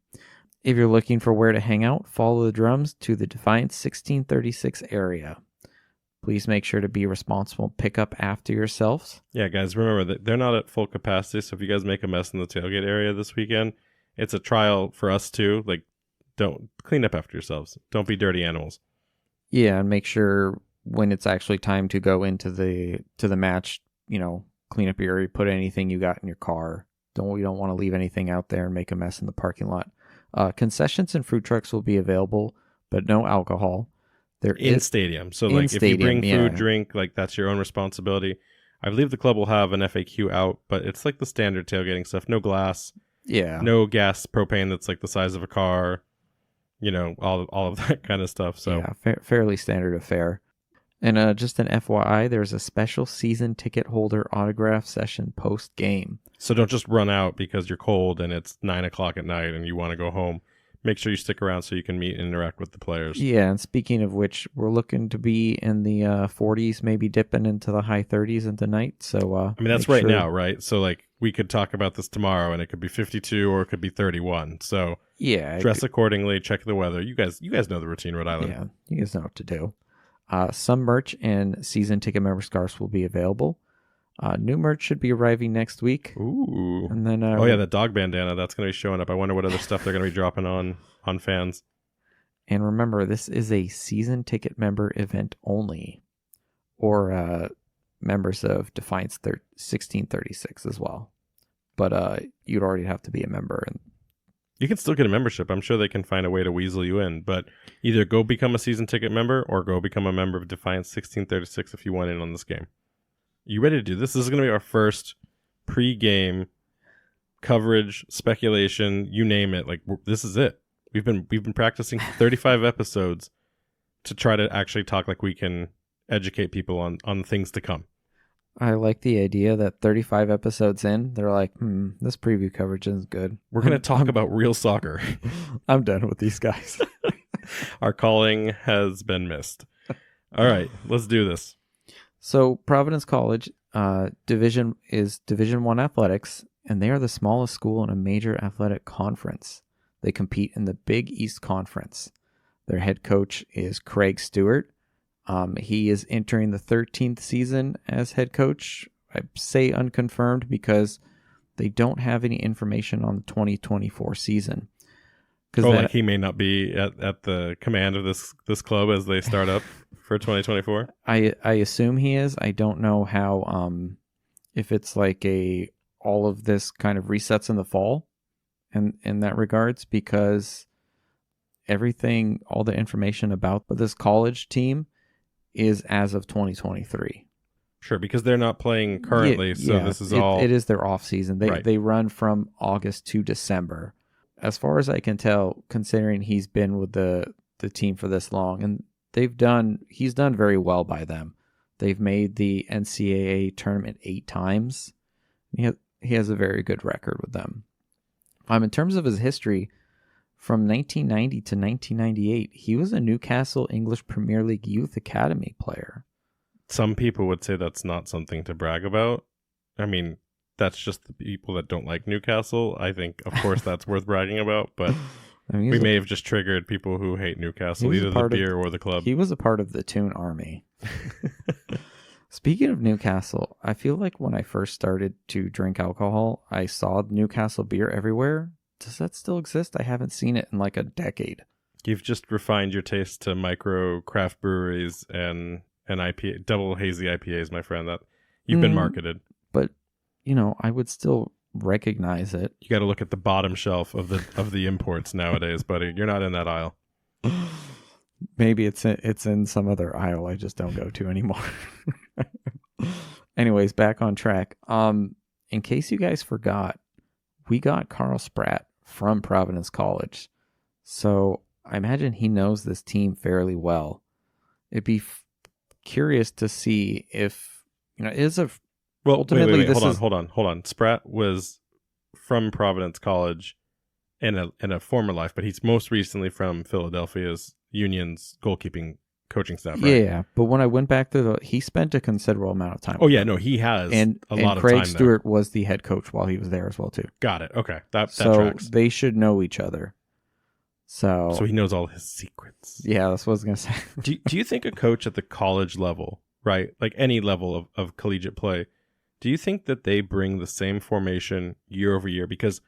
If you're looking for where to hang out, follow the drums to the Defiance 1636 area. Please make sure to be responsible. Pick up after yourselves. Yeah, guys, remember that they're not at full capacity, so if you guys make a mess in the tailgate area this weekend, it's a trial for us too. Like, don't clean up after yourselves. Don't be dirty animals. Yeah, and make sure when it's actually time to go into the match, clean up your area, put anything you got in your car. We don't want to leave anything out there and make a mess in the parking lot. Concessions and food trucks will be available, but no alcohol. They're in stadium. So like if you bring food, drink, like that's your own responsibility. I believe the club will have an FAQ out, but it's like the standard tailgating stuff. No glass. Yeah. No gas propane that's like the size of a car. All of that kind of stuff. So yeah, fairly standard affair. And just an FYI, there's a special season ticket holder autograph session post game. So don't just run out because you're cold and it's 9:00 at night and you want to go home. Make sure you stick around so you can meet and interact with the players. Yeah, and speaking of which, we're looking to be in the 40s, maybe dipping into the high 30s into night. So that's right now, right? So like we could talk about this tomorrow, and it could be 52 or it could be 31. So yeah, dress accordingly. Check the weather. You guys know the routine, Rhode Island. Yeah, you guys know what to do. Some merch and season ticket member scarves will be available. New merch should be arriving next week. Ooh. And then that dog bandana, that's going to be showing up. I wonder what other stuff they're going to be dropping on fans. And remember, this is a season ticket member event only, or members of Defiance 1636 as well. But you'd already have to be a member. And you can still get a membership. I'm sure they can find a way to weasel you in, but either go become a season ticket member or go become a member of Defiance 1636 if you want in on this game. You ready to do this? This is going to be our first pre-game coverage, speculation, you name it. Like, this is it. We've been practicing 35 episodes to try to actually talk like we can educate people on things to come. I like the idea that 35 episodes in, they're like, this preview coverage isn't good. We're going to talk about real soccer. I'm done with these guys. Our calling has been missed. All right, let's do this. So Providence College Division 1 athletics, and they are the smallest school in a major athletic conference. They compete in the Big East Conference. Their head coach is Craig Stewart. He is entering the 13th season as head coach. I say unconfirmed because they don't have any information on the 2024 season. Like he may not be at the command of this club as they start up for 2024? I assume he is. I don't know how, if it's like all of this kind of resets in the fall in that regards, because all the information about this college team is as of 2023. Sure, because they're not playing currently, this is all... It is their off season. Right. They run from August to December. As far as I can tell, considering he's been with the team for this long, and he's done very well by them. They've made the NCAA tournament 8 times. He has a very good record with them. In terms of his history, from 1990 to 1998, he was a Newcastle English Premier League Youth Academy player. Some people would say that's not something to brag about. I mean, that's just the people that don't like Newcastle. I think, of course, that's worth bragging about, but we may have just triggered people who hate Newcastle, either the beer or the club. He was a part of the Toon Army. Speaking of Newcastle, I feel like when I first started to drink alcohol, I saw Newcastle beer everywhere. Does that still exist? I haven't seen it in like a decade. You've just refined your taste to micro craft breweries and IPA, double hazy IPAs, my friend. That you've been marketed. But, I would still recognize it. You got to look at the bottom shelf of the imports nowadays, buddy. You're not in that aisle. Maybe it's in some other aisle I just don't go to anymore. Anyways, back on track. In case you guys forgot, we got Carl Spratt from Providence College. So I imagine he knows this team fairly well. It'd be curious to see if, it is a... Well, ultimately, wait. Hold on. Spratt was from Providence College in a former life, but he's most recently from Philadelphia's Union's goalkeeping coaching staff, right? Yeah, but when I went back to he spent a considerable amount of time. Oh, yeah, no, he has a lot of Craig time Stewart was the head coach while he was there as well, too. Got it. Okay, that so tracks. They should know each other. So he knows all his secrets. Yeah, that's what I was going to say. do you think a coach at the college level, right, like any level of collegiate play, do you think that they bring the same formation year over year? Because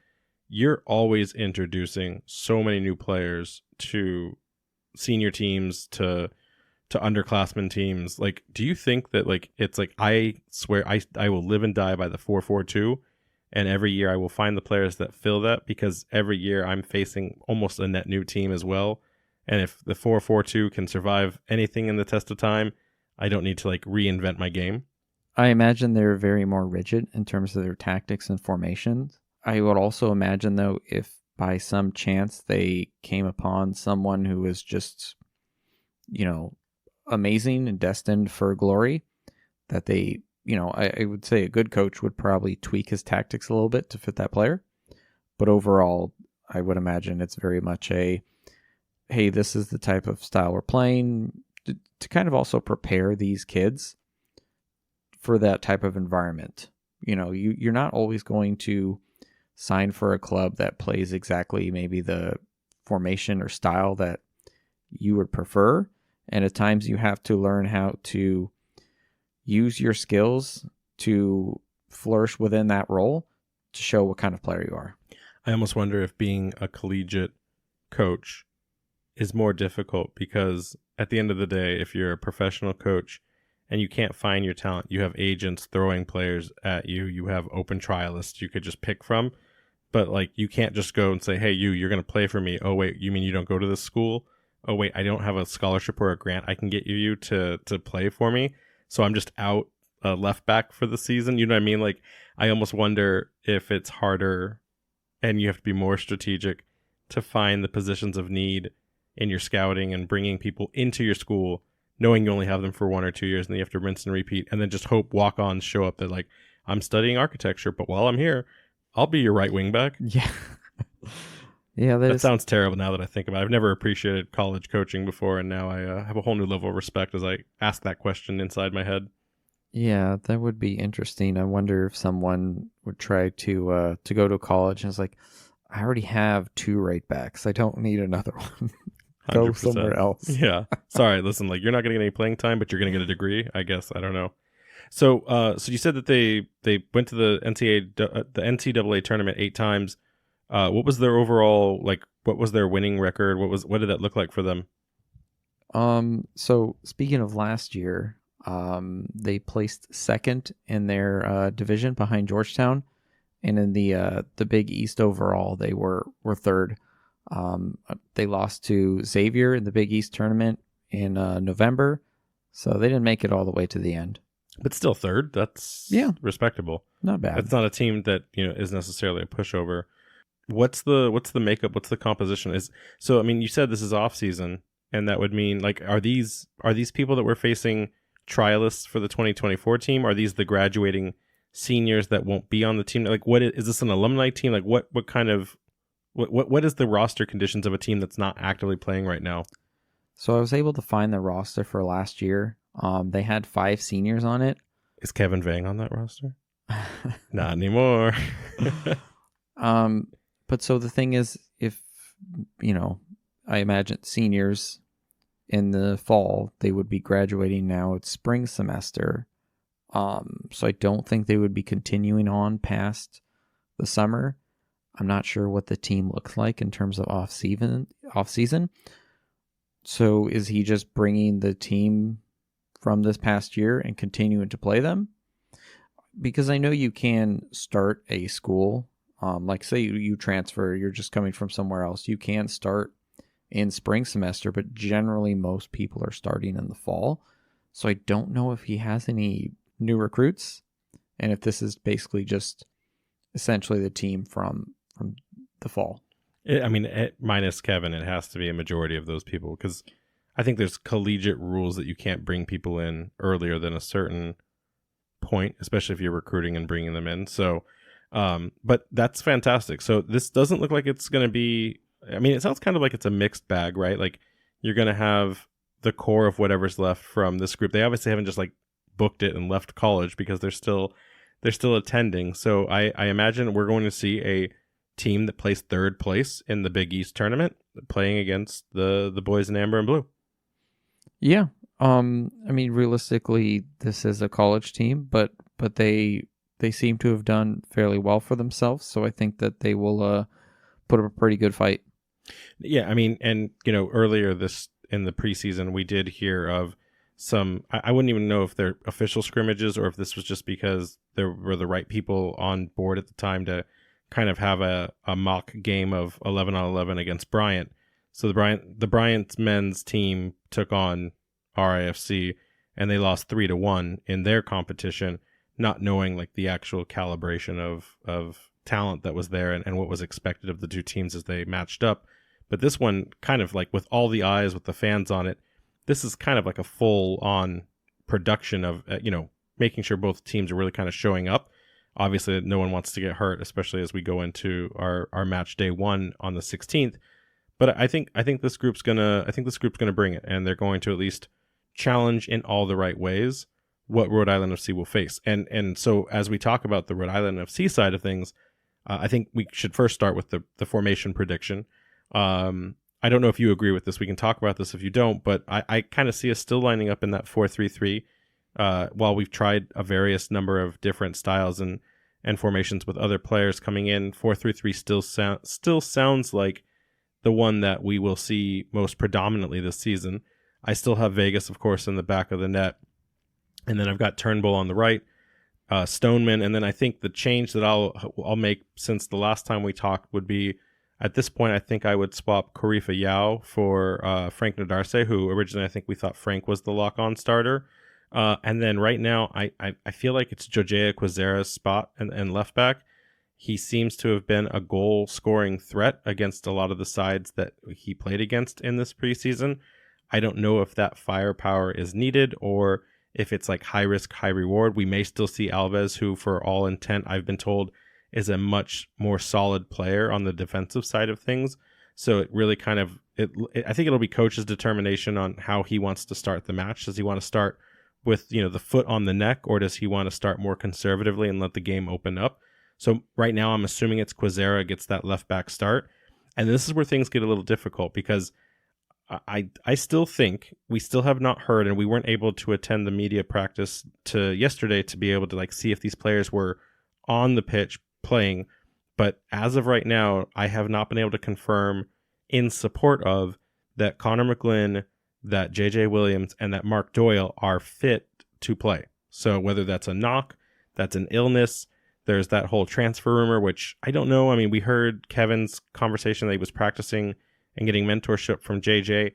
you're always introducing so many new players to senior teams, to underclassmen teams. Like, do you think that, like, it's like, I swear I will live and die by the 4-4-2, and every year I will find the players that fill that, because every year I'm facing almost a net new team as well. And if the 4-4-2 can survive anything in the test of time, I don't need to like reinvent my game. I imagine they're very more rigid in terms of their tactics and formations. I would also imagine, though, if by some chance they came upon someone who was just, amazing and destined for glory, that they, I would say a good coach would probably tweak his tactics a little bit to fit that player. But overall, I would imagine it's very much a, hey, this is the type of style we're playing, to kind of also prepare these kids for that type of environment. You're not always going to sign for a club that plays exactly maybe the formation or style that you would prefer. And at times you have to learn how to use your skills to flourish within that role to show what kind of player you are. I almost wonder if being a collegiate coach is more difficult, because at the end of the day, if you're a professional coach and you can't find your talent, you have agents throwing players at you, you have open trialists you could just pick from. But like, you can't just go and say, hey, you're going to play for me. Oh, wait, you mean you don't go to this school? Oh, wait, I don't have a scholarship or a grant I can get you to play for me. So I'm just out left back for the season. You know what I mean? Like, I almost wonder if it's harder and you have to be more strategic to find the positions of need in your scouting and bringing people into your school, knowing you only have them for 1 or 2 years and then you have to rinse and repeat, and then just hope walk-ons show up that like, I'm studying architecture, but while I'm here, I'll be your right wing back. Yeah. Yeah, that sounds terrible now that I think about it. I've never appreciated college coaching before, and now I have a whole new level of respect as I ask that question inside my head. Yeah, that would be interesting. I wonder if someone would try to go to college and it's like, I already have 2 right backs. I don't need another one. Go 100%. somewhere else. Yeah. Sorry, listen, like, you're not going to get any playing time, but you're going to get a degree, I guess. I don't know. So you said that they went to the NCAA tournament 8 times. What was their overall, like, what was their winning record? What did that look like for them? So speaking of last year, they placed second in their division behind Georgetown, and in the Big East overall, they were third. They lost to Xavier in the Big East tournament in November, so they didn't make it all the way to the end. But still third. That's respectable. Not bad. It's not a team that is necessarily a pushover. What's the makeup? What's the composition? So I mean, you said this is off season, and that would mean, like, are these people that we're facing trialists for the 2024 team? Are these the graduating seniors that won't be on the team? Like, what is this, an alumni team? Like, what kind of what is the roster conditions of a team that's not actively playing right now? So I was able to find the roster for last year. They had 5 seniors on it. Is Kevin Vang on that roster? Not anymore. But so the thing is, if, I imagine seniors in the fall, they would be graduating now. It's spring semester. So I don't think they would be continuing on past the summer. I'm not sure what the team looks like in terms of off season. So is he just bringing the team from this past year and continuing to play them? Because I know you can start a school, like say you transfer, you're just coming from somewhere else. You can start in spring semester, but generally most people are starting in the fall. So I don't know if he has any new recruits, and if this is basically just essentially the team from the fall. I mean, minus Kevin, it has to be a majority of those people because I think there's collegiate rules that you can't bring people in earlier than a certain point, especially if you're recruiting and bringing them in. So, but that's fantastic. So this doesn't look like it's going to be, I mean, it sounds kind of like it's a mixed bag, right? Like you're going to have the core of whatever's left from this group. They obviously haven't just like booked it and left college because they're still attending. So I imagine we're going to see a team that placed third place in the Big East tournament playing against the boys in amber and blue. Yeah. I mean, realistically, this is a college team, but they seem to have done fairly well for themselves. So I think that they will put up a pretty good fight. Yeah, I mean, and earlier this in the preseason, we did hear of some. I wouldn't even know if they're official scrimmages or if this was just because there were the right people on board at the time to kind of have a mock game of 11-on-11 against Bryant. So the Bryant men's team took on RIFC and they lost 3-1 in their competition, not knowing like the actual calibration of talent that was there and what was expected of the two teams as they matched up. But this one kind of like with all the eyes, with the fans on it, this is kind of like a full on production of, making sure both teams are really kind of showing up. Obviously, no one wants to get hurt, especially as we go into our match day 1 on the 16th. But I think this group's gonna bring it, and they're going to at least challenge in all the right ways what Rhode Island FC will face. And so as we talk about the Rhode Island FC side of things, I think we should first start with the formation prediction. I don't know if you agree with this. We can talk about this if you don't, but I kind of see us still lining up in that 4-3-3. While we've tried a various number of different styles and formations with other players coming in, 4-3-3 still sounds like the one that we will see most predominantly this season. I still have Vegas, of course, in the back of the net. And then I've got Turnbull on the right, Stoneman. And then I think the change that I'll make since the last time we talked would be, at this point, I think I would swap Karifa Yao for Frank Nadarse, who originally I think we thought Frank was the lock-on starter. And then right now, I feel like it's Jojea Quazera's spot and left back. He seems to have been a goal-scoring threat against a lot of the sides that he played against in this preseason. I don't know if that firepower is needed or if it's like high risk, high reward. We may still see Alves, who for all intent, I've been told, is a much more solid player on the defensive side of things. So it really kind of, I think it'll be coach's determination on how he wants to start the match. Does he want to start with, the foot on the neck, or does he want to start more conservatively and let the game open up? So right now I'm assuming it's Quazera gets that left back start. And this is where things get a little difficult because I still think we still have not heard, and we weren't able to attend the media practice to yesterday to be able to like see if these players were on the pitch playing. But as of right now, I have not been able to confirm in support of that Connor McGlynn, that JJ Williams, and that Mark Doyle are fit to play. So whether that's a knock, that's an illness, there's that whole transfer rumor, which I don't know. I mean, we heard Kevin's conversation that he was practicing and getting mentorship from JJ.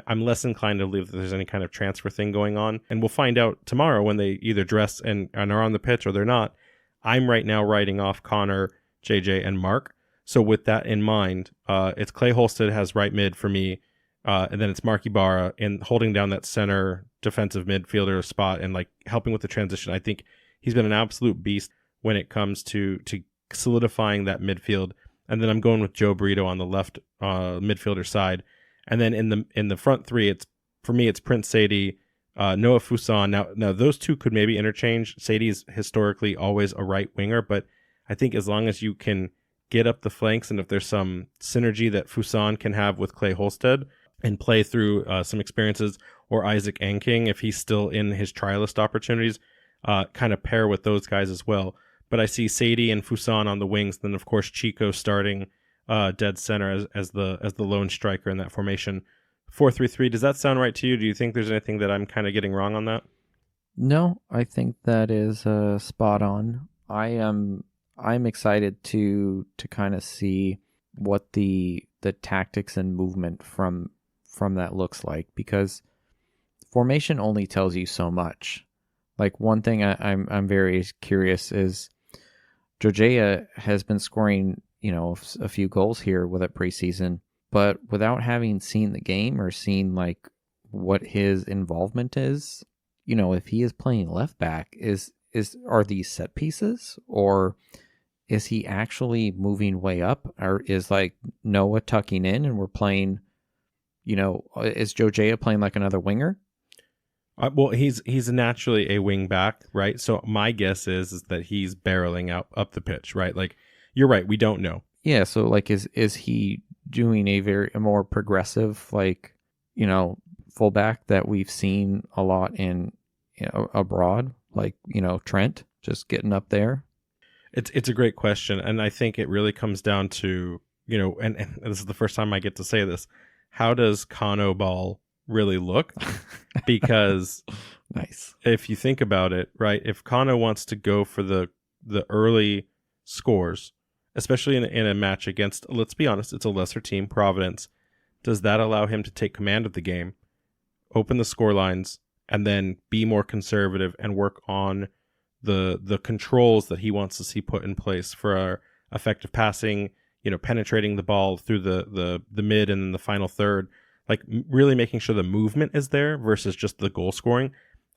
I'm less inclined to believe that there's any kind of transfer thing going on. And we'll find out tomorrow when they either dress and are on the pitch or they're not. I'm right now writing off Connor, JJ, and Mark. So with that in mind, it's Clay Holstead has right mid for me. And then it's Mark Ibarra in holding down that center defensive midfielder spot and like helping with the transition. I think he's been an absolute beast when it comes to solidifying that midfield. And then I'm going with Joe Brito on the left midfielder side. And then in the front three, for me it's Prince Sadie, Noah Fuson. Now those two could maybe interchange. Sadie's historically always a right winger, but I think as long as you can get up the flanks and if there's some synergy that Fuson can have with Clay Holstead and play through some experiences, or Isaac Anking if he's still in his trialist opportunities, kind of pair with those guys as well. But I see Sadie and Fuson on the wings, then of course Chico starting dead center as the lone striker in that formation. 4-3-3. Does that sound right to you? Do you think there's anything that I'm kind of getting wrong on that? No, I think that is spot on. I'm excited to kind of see what the tactics and movement from that looks like, because formation only tells you so much. Like one thing I'm very curious is Jojea has been scoring, a few goals here with it preseason. But without having seen the game or seen like what his involvement is, if he is playing left back, are these set pieces, or is he actually moving way up, or is like Noah tucking in and we're playing, is Jojea playing like another winger? Well, he's naturally a wing back, right? So my guess is that he's barreling up the pitch, right? Like, you're right, we don't know. Yeah, so like is he doing a more progressive, like, fullback that we've seen a lot in abroad, like, Trent just getting up there? It's a great question, and I think it really comes down to, and this is the first time I get to say this, how does Kano ball really look? Because nice. If you think about it, right, if Kano wants to go for the early scores, especially in a match against, let's be honest, it's a lesser team, Providence, does that allow him to take command of the game, open the score lines, and then be more conservative and work on the controls that he wants to see put in place for our effective passing, penetrating the ball through the mid and then the final third, like really making sure the movement is there versus just the goal scoring.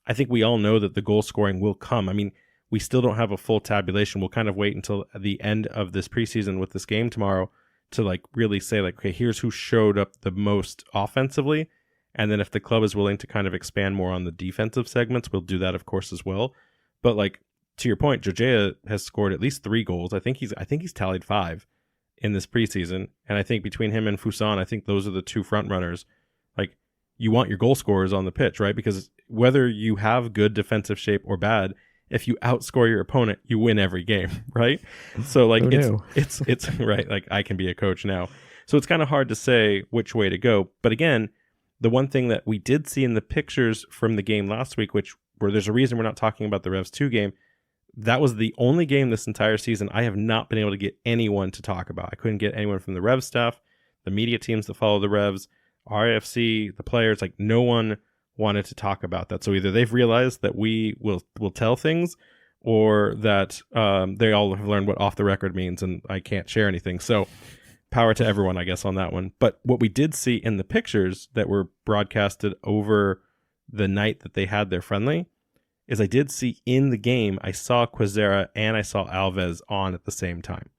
I think we all know that the goal scoring will come. I mean, we still don't have a full tabulation. We'll kind of wait until the end of this preseason with this game tomorrow to like really say like, okay, here's who showed up the most offensively. And then if the club is willing to kind of expand more on the defensive segments, we'll do that, of course, as well. But like, to your point, Jojea has scored at least 3 goals. I think he's tallied 5 in this preseason. And I think between him and Fuson, I think those are the 2 front runners. Like, you want your goal scorers on the pitch, right? Because whether you have good defensive shape or bad, if you outscore your opponent, you win every game, right? So like it's right. Like, I can be a coach now. So it's kind of hard to say which way to go. But again, the one thing that we did see in the pictures from the game last week, where there's a reason we're not talking about the Revs 2 game, that was the only game this entire season I have not been able to get anyone to talk about. I couldn't get anyone from the Revs staff, the media teams that follow the Revs, RIFC, the players, like no one wanted to talk about that. So either they've realized that we will tell things, or that they all have learned what off the record means and I can't share anything. So power to everyone, I guess, on that one. But what we did see in the pictures that were broadcasted over the night that they had their friendly is I did see in the game, I saw Quezera and I saw Alves on at the same time.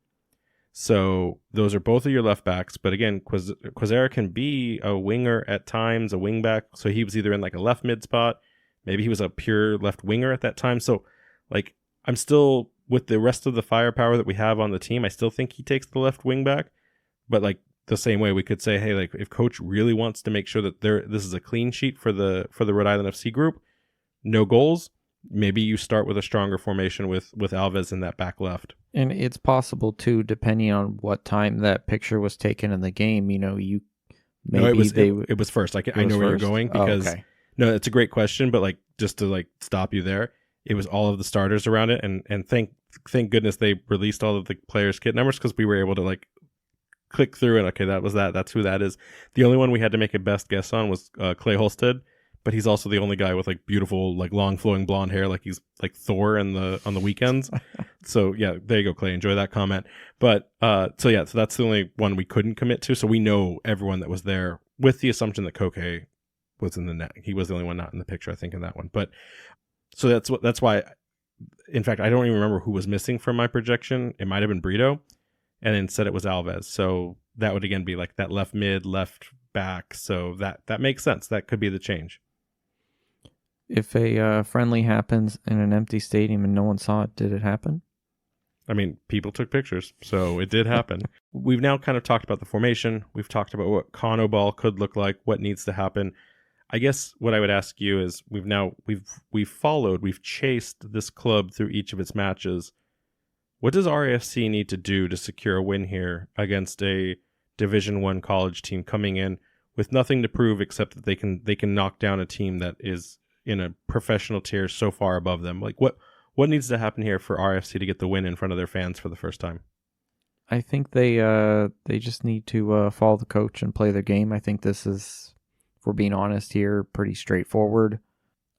So those are both of your left backs. But again, Quezera can be a winger at times, a wing back. So he was either in like a left mid spot. Maybe he was a pure left winger at that time. So like, I'm still, with the rest of the firepower that we have on the team, I still think he takes the left wing back. But like the same way we could say, hey, like if coach really wants to make sure that this is a clean sheet for the Rhode Island FC group, no goals, maybe you start with a stronger formation with Alves in that back left. And it's possible too, depending on what time that picture was taken in the game. You maybe it was first. Like, I know where you're going because no, it's a great question, but like just to like stop you there, it was all of the starters around it, and thank goodness they released all of the players' kit numbers, because we were able to like click through and okay, that's who that is. The only one we had to make a best guess on was Clay Holstead. But he's also the only guy with like beautiful, like long flowing blonde hair, like he's like Thor on the weekends. So yeah, there you go, Clay. Enjoy that comment. But so that's the only one we couldn't commit to. So we know everyone that was there, with the assumption that Koke was in the net. He was the only one not in the picture, I think, in that one. But so that's why. In fact, I don't even remember who was missing from my projection. It might have been Brito, and instead it was Alves. So that would again be like that left mid, left back. So that makes sense. That could be the change. If a friendly happens in an empty stadium and no one saw it, did it happen? I mean, people took pictures, so it did happen. We've now kind of talked about the formation. We've talked about what Kano ball could look like, what needs to happen. I guess what I would ask you is, we've chased this club through each of its matches. What does RIFC need to do to secure a win here against a Division I college team coming in with nothing to prove except that they can knock down a team that is in a professional tier so far above them? Like, what needs to happen here for RFC to get the win in front of their fans for the first time? I think they just need to follow the coach and play their game. I think this is, if we're being honest here, pretty straightforward.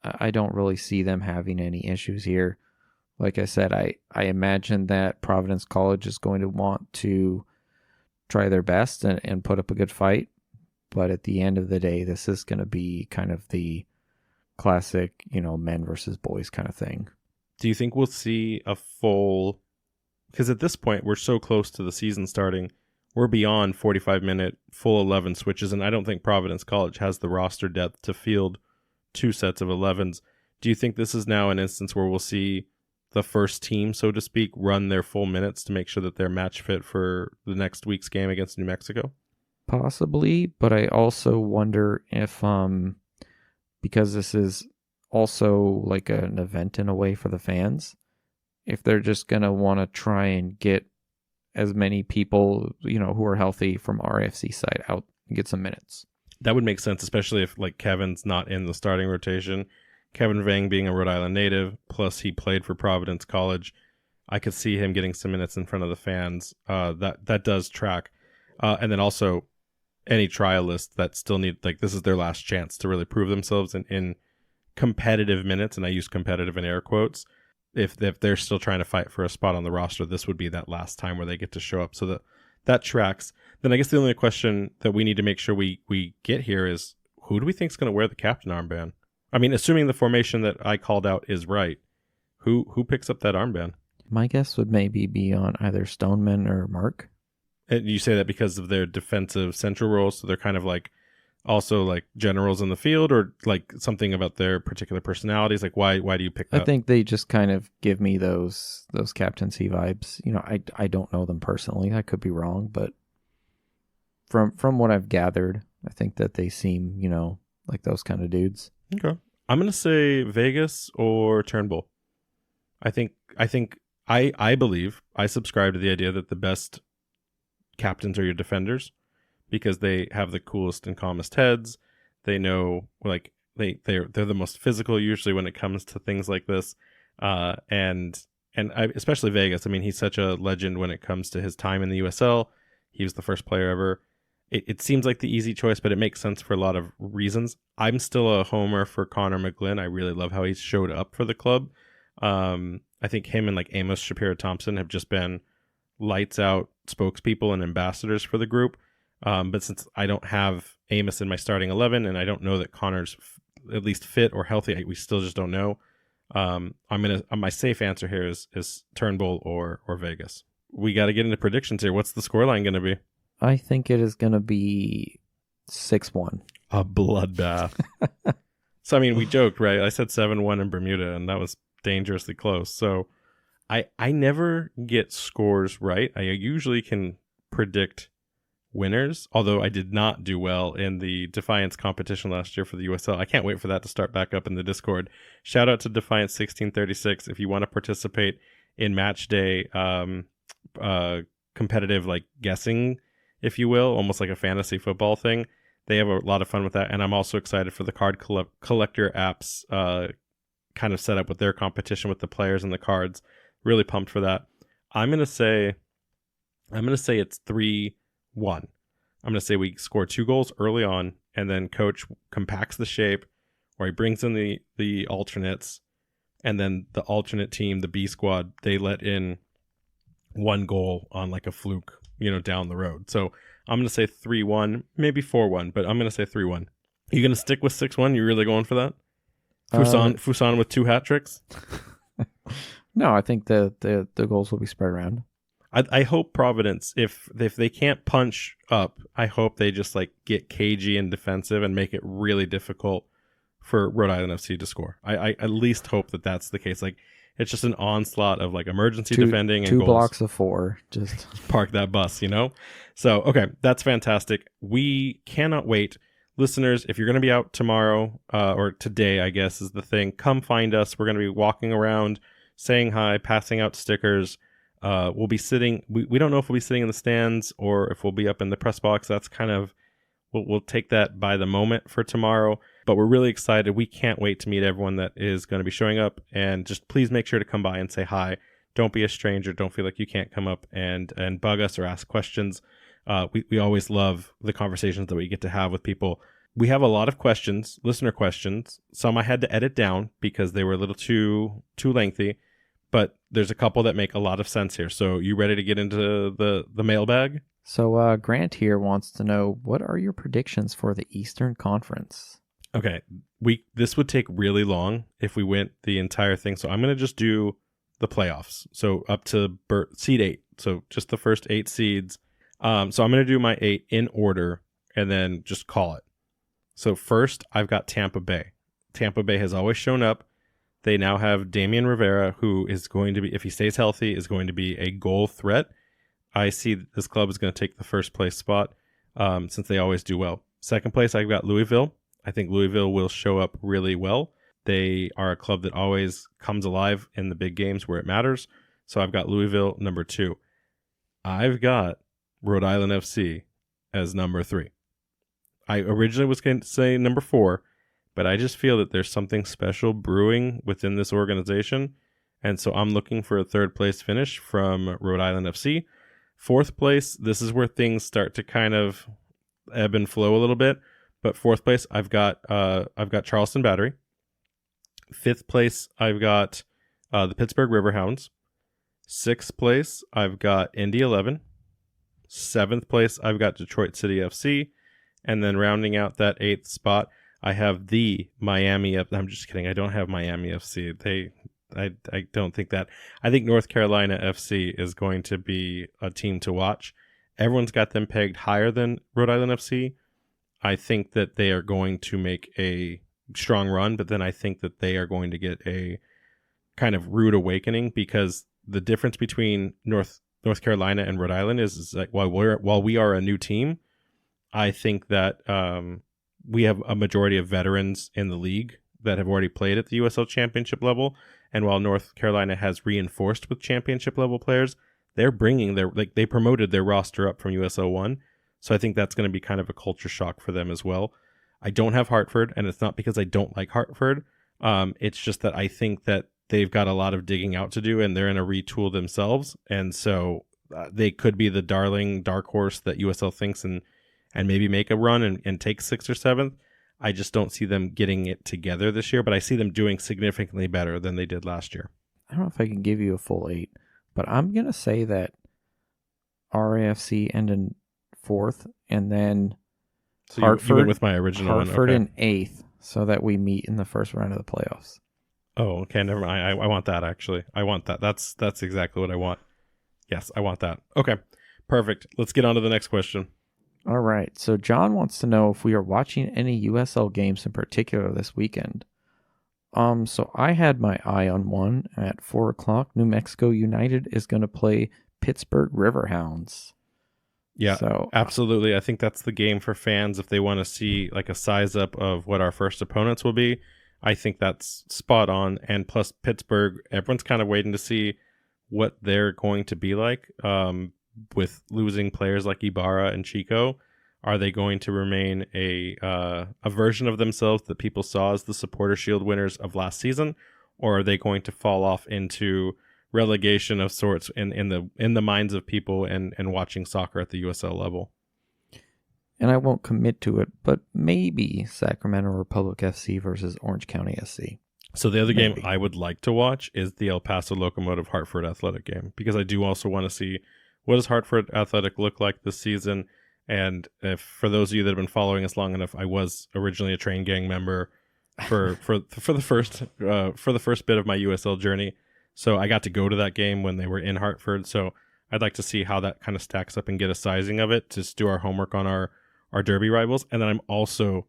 I don't really see them having any issues here. Like I said, I imagine that Providence College is going to want to try their best and put up a good fight. But at the end of the day, this is going to be kind of the classic, men versus boys kind of thing. Do you think we'll see a full... Because at this point, we're so close to the season starting, we're beyond 45-minute full 11 switches, and I don't think Providence College has the roster depth to field 2 sets of 11s. Do you think this is now an instance where we'll see the first team, so to speak, run their full minutes to make sure that they're match fit for the next week's game against New Mexico? Possibly, but I also wonder if, because this is also like an event in a way for the fans, if they're just going to want to try and get as many people, who are healthy from RIFC side out and get some minutes. That would make sense, especially if like Kevin's not in the starting rotation. Kevin Vang being a Rhode Island native, plus he played for Providence College. I could see him getting some minutes in front of the fans. That does track. And then also any trialists that still need, like, this is their last chance to really prove themselves in competitive minutes, and I use competitive in air quotes. If they're still trying to fight for a spot on the roster, this would be that last time where they get to show up. So that tracks. Then I guess the only question that we need to make sure we get here is, who do we think is going to wear the captain armband? I mean, assuming the formation that I called out is right, who picks up that armband? My guess would maybe be on either Stoneman or Mark. And you say that because of their defensive central roles, so they're kind of like also like generals in the field, or like something about their particular personalities? Like why do you pick that? I think they just kind of give me those captaincy vibes. I don't know them personally. I could be wrong, but from what I've gathered, I think that they seem, like those kind of dudes. Okay. I'm going to say Vegas or Turnbull. I believe, I subscribe to the idea that the best captains are your defenders, because they have the coolest and calmest heads. They know, like, they're the most physical usually when it comes to things like this. Especially Vegas. I mean, he's such a legend when it comes to his time in the USL. He was the first player ever. It seems like the easy choice, but it makes sense for a lot of reasons. I'm still a homer for Connor McGlynn. I really love how he showed up for the club. I think him and like Amos Shapiro-Thompson have just been lights out spokespeople and ambassadors for the group. But since I don't have Amos in my starting 11, and I don't know that Connor's at least fit or healthy, we still just don't know. My safe answer here is Turnbull or Vegas. We got to get into predictions here. What's the scoreline going to be? I think it is going to be 6-1. A bloodbath. So, I mean, we joked, right? I said 7-1 in Bermuda, and that was dangerously close. So I never get scores right. I usually can predict winners, although I did not do well in the Defiance competition last year for the USL. I can't wait for that to start back up in the Discord. Shout out to Defiance 1636 if you want to participate in match day competitive, like, guessing, if you will, almost like a fantasy football thing. They have a lot of fun with that, and I'm also excited for the card collector apps kind of set up with their competition with the players and the cards. Really pumped for that. I'm gonna say it's 3-1. I'm gonna say we score 2 goals early on, and then coach compacts the shape, or he brings in the alternates, and then the alternate team, the B squad, they let in 1 goal on like a fluke, down the road. So I'm going to say 3-1, maybe 4-1, but I'm going to say 3-1. You going to stick with 6-1? You really going for that? Fusan with 2 hat tricks? No, I think the goals will be spread around. I hope Providence, if they can't punch up, I hope they just like get cagey and defensive and make it really difficult for Rhode Island FC to score. I at least hope that that's the case. Like, it's just an onslaught of like emergency defending and 2 goals. blocks of 4. Just park that bus, So, okay, that's fantastic. We cannot wait. Listeners, if you're going to be out tomorrow, or today, I guess is the thing, come find us. We're going to be walking around, saying hi, passing out stickers. We'll be sitting, we don't know if we'll be sitting in the stands or if we'll be up in the press box. That's kind of, we'll take that by the moment for tomorrow. But we're really excited. We can't wait to meet everyone that is going to be showing up. And just please make sure to come by and say hi. Don't be a stranger. Don't feel like you can't come up and bug us or ask questions. We always love the conversations that we get to have with people. We have a lot of questions, listener questions. Some I had to edit down because they were a little too lengthy. But there's a couple that make a lot of sense here. So you ready to get into the mailbag? So Grant here wants to know, what are your predictions for the Eastern Conference? Okay, this would take really long if we went the entire thing. So I'm going to just do the playoffs. So up to seed 8. So just the first 8 seeds. So I'm going to do my 8 in order and then just call it. So first, I've got Tampa Bay. Tampa Bay has always shown up. They now have Damian Rivera, who is going to be, if he stays healthy, is going to be a goal threat. I see that this club is going to take the first place spot since they always do well. Second place, I've got Louisville. I think Louisville will show up really well. They are a club that always comes alive in the big games where it matters. So I've got Louisville number 2. I've got Rhode Island FC as number 3. I originally was going to say number 4, but I just feel that there's something special brewing within this organization. And so I'm looking for a third place finish from Rhode Island FC. Fourth place, this is where things start to kind of ebb and flow a little bit. But fourth place, I've got Charleston Battery. Fifth place, I've got the Pittsburgh Riverhounds. Sixth place, I've got Indy 11. Seventh place, I've got Detroit City FC. And then rounding out that 8th spot, I have the Miami. I'm just kidding. I don't have Miami FC. I don't think that. I think North Carolina FC is going to be a team to watch. Everyone's got them pegged higher than Rhode Island FC. I think that they are going to make a strong run, but then I think that they are going to get a kind of rude awakening, because the difference between North Carolina and Rhode Island is like while we are a new team, I think that we have a majority of veterans in the league that have already played at the USL Championship level, and while North Carolina has reinforced with championship level players, they're bringing they promoted their roster up from USL 1. So I think that's going to be kind of a culture shock for them as well. I don't have Hartford, and it's not because I don't like Hartford. It's just that I think that they've got a lot of digging out to do, and they're in a retool themselves. And so they could be the dark horse that USL thinks and maybe make a run and take 6th or 7th. I just don't see them getting it together this year, but I see them doing significantly better than they did last year. I don't know if I can give you a full 8, but I'm going to say that RIFC end in 4th, and then so Hartford, you went with my original Hartford one. Okay. in 8th, so that we meet in the first round of the playoffs. Oh, okay. Never mind. I want that, actually. I want that. That's exactly what I want. Yes, I want that. Okay, perfect. Let's get on to the next question. All right. So John wants to know if we are watching any USL games in particular this weekend. So I had my eye on one at 4:00. New Mexico United is going to play Pittsburgh Riverhounds. Yeah, so absolutely. I think that's the game for fans if they want to see like a size up of what our first opponents will be. I think that's spot on. And plus Pittsburgh, everyone's kind of waiting to see what they're going to be like with losing players like Ibarra and Chico. Are they going to remain a version of themselves that people saw as the Supporter Shield winners of last season, or are they going to fall off into relegation of sorts in the minds of people and watching soccer at the USL level? And I won't commit to it, but maybe Sacramento Republic FC versus Orange County SC. So the other game I would like to watch is the El Paso Locomotive Hartford Athletic game, because I do also want to see what does Hartford Athletic look like this season. And if for those of you that have been following us long enough, I was originally a train gang member for the first bit of my USL journey. So I got to go to that game when they were in Hartford. So I'd like to see how that kind of stacks up and get a sizing of it, to do our homework on our derby rivals. And then I'm also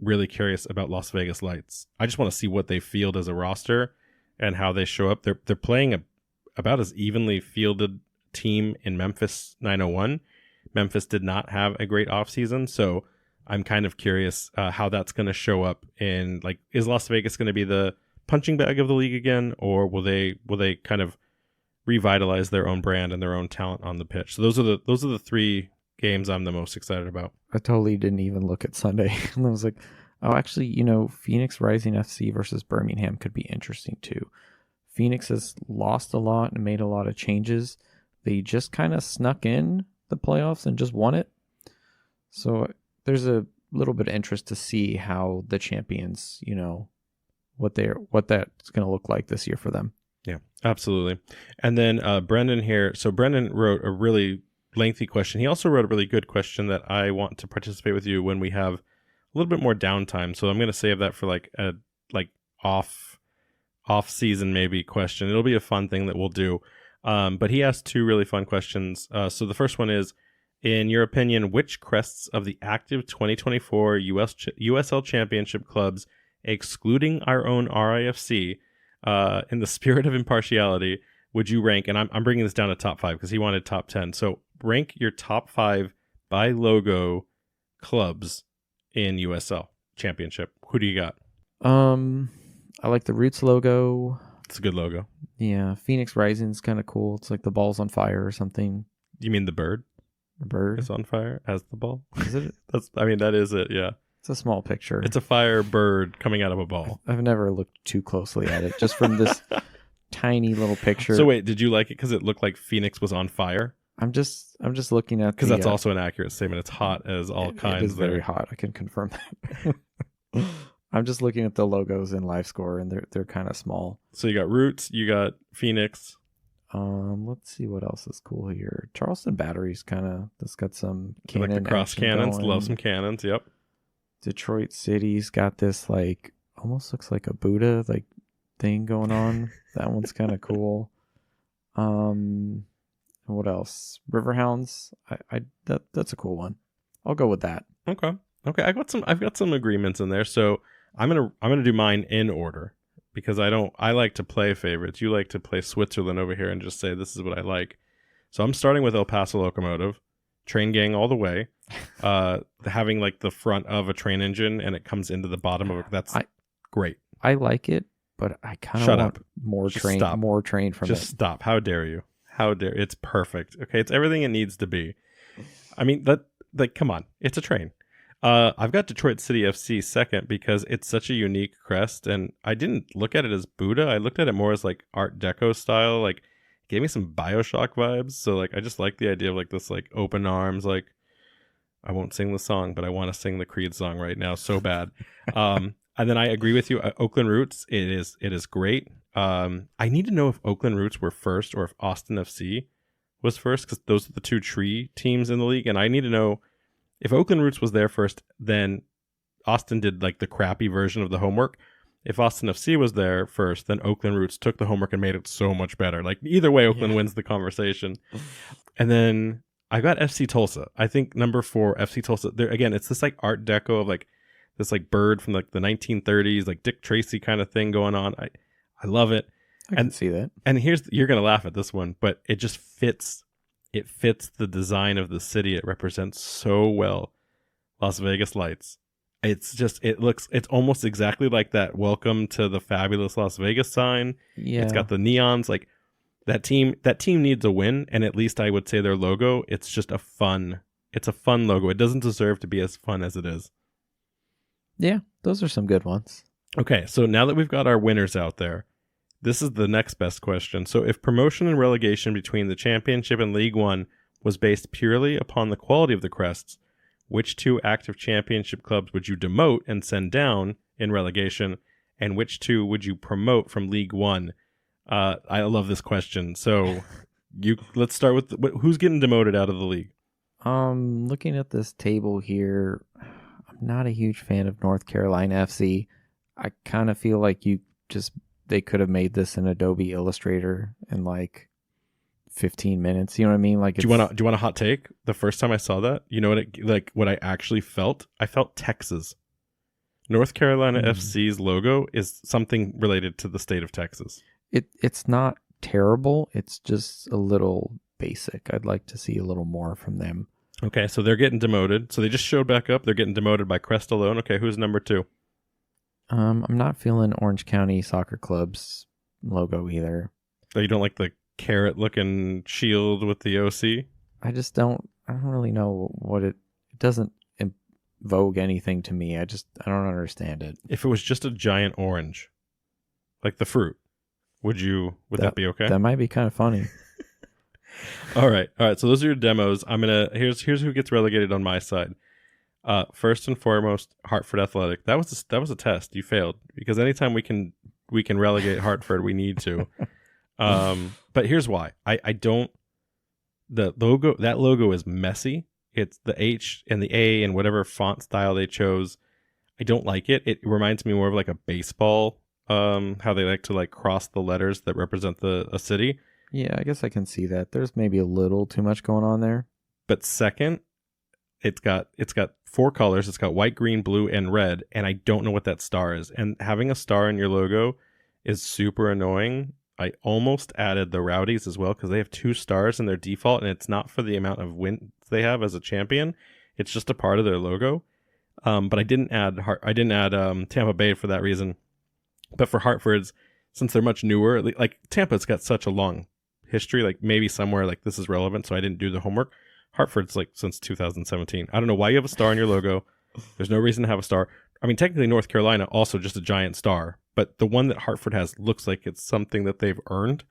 really curious about Las Vegas Lights. I just want to see what they field as a roster and how they show up. They're playing about as evenly fielded team in Memphis 901. Memphis did not have a great offseason, so I'm kind of curious how that's going to show up in, like, is Las Vegas going to be the punching bag of the league again, or will they kind of revitalize their own brand and their own talent on the pitch? So those are the 3 games I'm the most excited about. I totally didn't even look at Sunday. And I was like, oh, actually, Phoenix Rising FC versus Birmingham could be interesting too. Phoenix has lost a lot and made a lot of changes. They just kind of snuck in the playoffs and just won it. So there's a little bit of interest to see how the champions, what that's going to look like this year for them. Yeah, absolutely. And then Brendan here. So Brendan wrote a really lengthy question. He also wrote a really good question that I want to participate with you when we have a little bit more downtime. So I'm going to save that for like a off season maybe question. It'll be a fun thing that we'll do. But he asked two really fun questions. So the first one is, in your opinion, which crests of the active 2024 USL Championship clubs, excluding our own RIFC, in the spirit of impartiality, would you rank? And I'm bringing this down to top 5 because he wanted top 10. So rank your top 5 by logo clubs in USL Championship. Who do you got? I like the Roots logo. It's a good logo. Yeah, Phoenix Rising's kind of cool. It's like the ball's on fire or something. You mean the bird? The bird is on fire as the ball? Is it? That is it, yeah. It's a small picture. It's a fire bird coming out of a ball. I've never looked too closely at it, just from this tiny little picture. So wait, did you like it because it looked like Phoenix was on fire? I'm just looking at, because that's also an accurate statement. It's hot as all kinds. It is very hot. I can confirm that. I'm just looking at the logos in Live Score, and they're kind of small. So you got Roots, you got Phoenix. Let's see what else is cool here. Charleston Battery's that's got some cannon. Like the cross cannons. Going. Love some cannons. Yep. Detroit City's got this like almost looks like a Buddha like thing going on. That one's kind of cool. What else? Riverhounds. That's a cool one. I'll go with that. Okay. I've got some agreements in there. So I'm gonna do mine in order. Because I like to play favorites. You like to play Switzerland over here and just say this is what I like. So I'm starting with El Paso Locomotive, train gang all the way. Having like the front of a train engine and it comes into the bottom of it. That's great. I like it, but I kind of want more train from it. Just stop. How dare you? How dare it's perfect. Okay, it's everything it needs to be. I mean come on. It's a train. I've got Detroit City FC second because it's such a unique crest, and I didn't look at it as Buddha. I looked at it more as like Art Deco style. Like, it gave me some Bioshock vibes. So like, I just like the idea of like this like open arms. Like, I won't sing the song, but I want to sing the Creed song right now so bad. And then I agree with you. Oakland Roots, it is great. I need to know if Oakland Roots were first or if Austin FC was first, because those are the two tree teams in the league, and I need to know. If Oakland Roots was there first, then Austin did like the crappy version of the homework. If Austin FC was there first, then Oakland Roots took the homework and made it so much better. Like either way, Oakland wins the conversation. And then I got FC Tulsa. I think number 4, FC Tulsa. There again, it's this like Art Deco of like this like bird from like the 1930s, like Dick Tracy kind of thing going on. I love it. I can see that. And you're gonna laugh at this one, but it just fits. It fits the design of the city. It represents so well Las Vegas lights. It's almost exactly like that welcome to the fabulous Las Vegas sign. Yeah. It's got the neons. Like that team needs a win. And at least I would say their logo, it's a fun logo. It doesn't deserve to be as fun as it is. Yeah, those are some good ones. Okay. So now that we've got our winners out there, this is the next best question. So if promotion and relegation between the Championship and League One was based purely upon the quality of the crests, which 2 active Championship clubs would you demote and send down in relegation, and which 2 would you promote from League One? I love this question. So let's start with who's getting demoted out of the league? Looking at this table here, I'm not a huge fan of North Carolina FC. I kind of feel like they could have made this in Adobe Illustrator in like 15 minutes. You know what I mean? Like, do you want a hot take? The first time I saw that, you know what I actually felt? I felt Texas. North Carolina FC's logo is something related to the state of Texas. It's not terrible. It's just a little basic. I'd like to see a little more from them. Okay, so they're getting demoted. So they just showed back up. They're getting demoted by Crest alone. Okay, who's number 2? I'm not feeling Orange County Soccer Club's logo either. So you don't like the carrot-looking shield with the OC? I don't really know what it doesn't evoke anything to me. I don't understand it. If it was just a giant orange, like the fruit, would that be okay? That might be kind of funny. All right. So those are your demos. Here's who gets relegated on my side. First and foremost, Hartford Athletic. That was a test. You failed because anytime we can relegate Hartford, we need to. But here's why. I don't. That logo is messy. It's the H and the A and whatever font style they chose. I don't like it. It reminds me more of like a baseball. How they like to like cross the letters that represent a city. Yeah, I guess I can see that. There's maybe a little too much going on there. But second, it's got 4 colors. It's got white, green, blue, and red. And I don't know what that star is. And having a star in your logo is super annoying. I almost added the Rowdies as well because they have 2 stars in their default, and it's not for the amount of wins they have as a champion. It's just a part of their logo. But I didn't add Tampa Bay for that reason. But for Hartford's, since they're much newer, like Tampa's got such a long history, like maybe somewhere like this is relevant, so I didn't do the homework. Hartford's like since 2017. I don't know why you have a star in your logo. There's no reason to have a star. I mean, technically North Carolina also just a giant star, but the one that Hartford has looks like it's something that they've earned.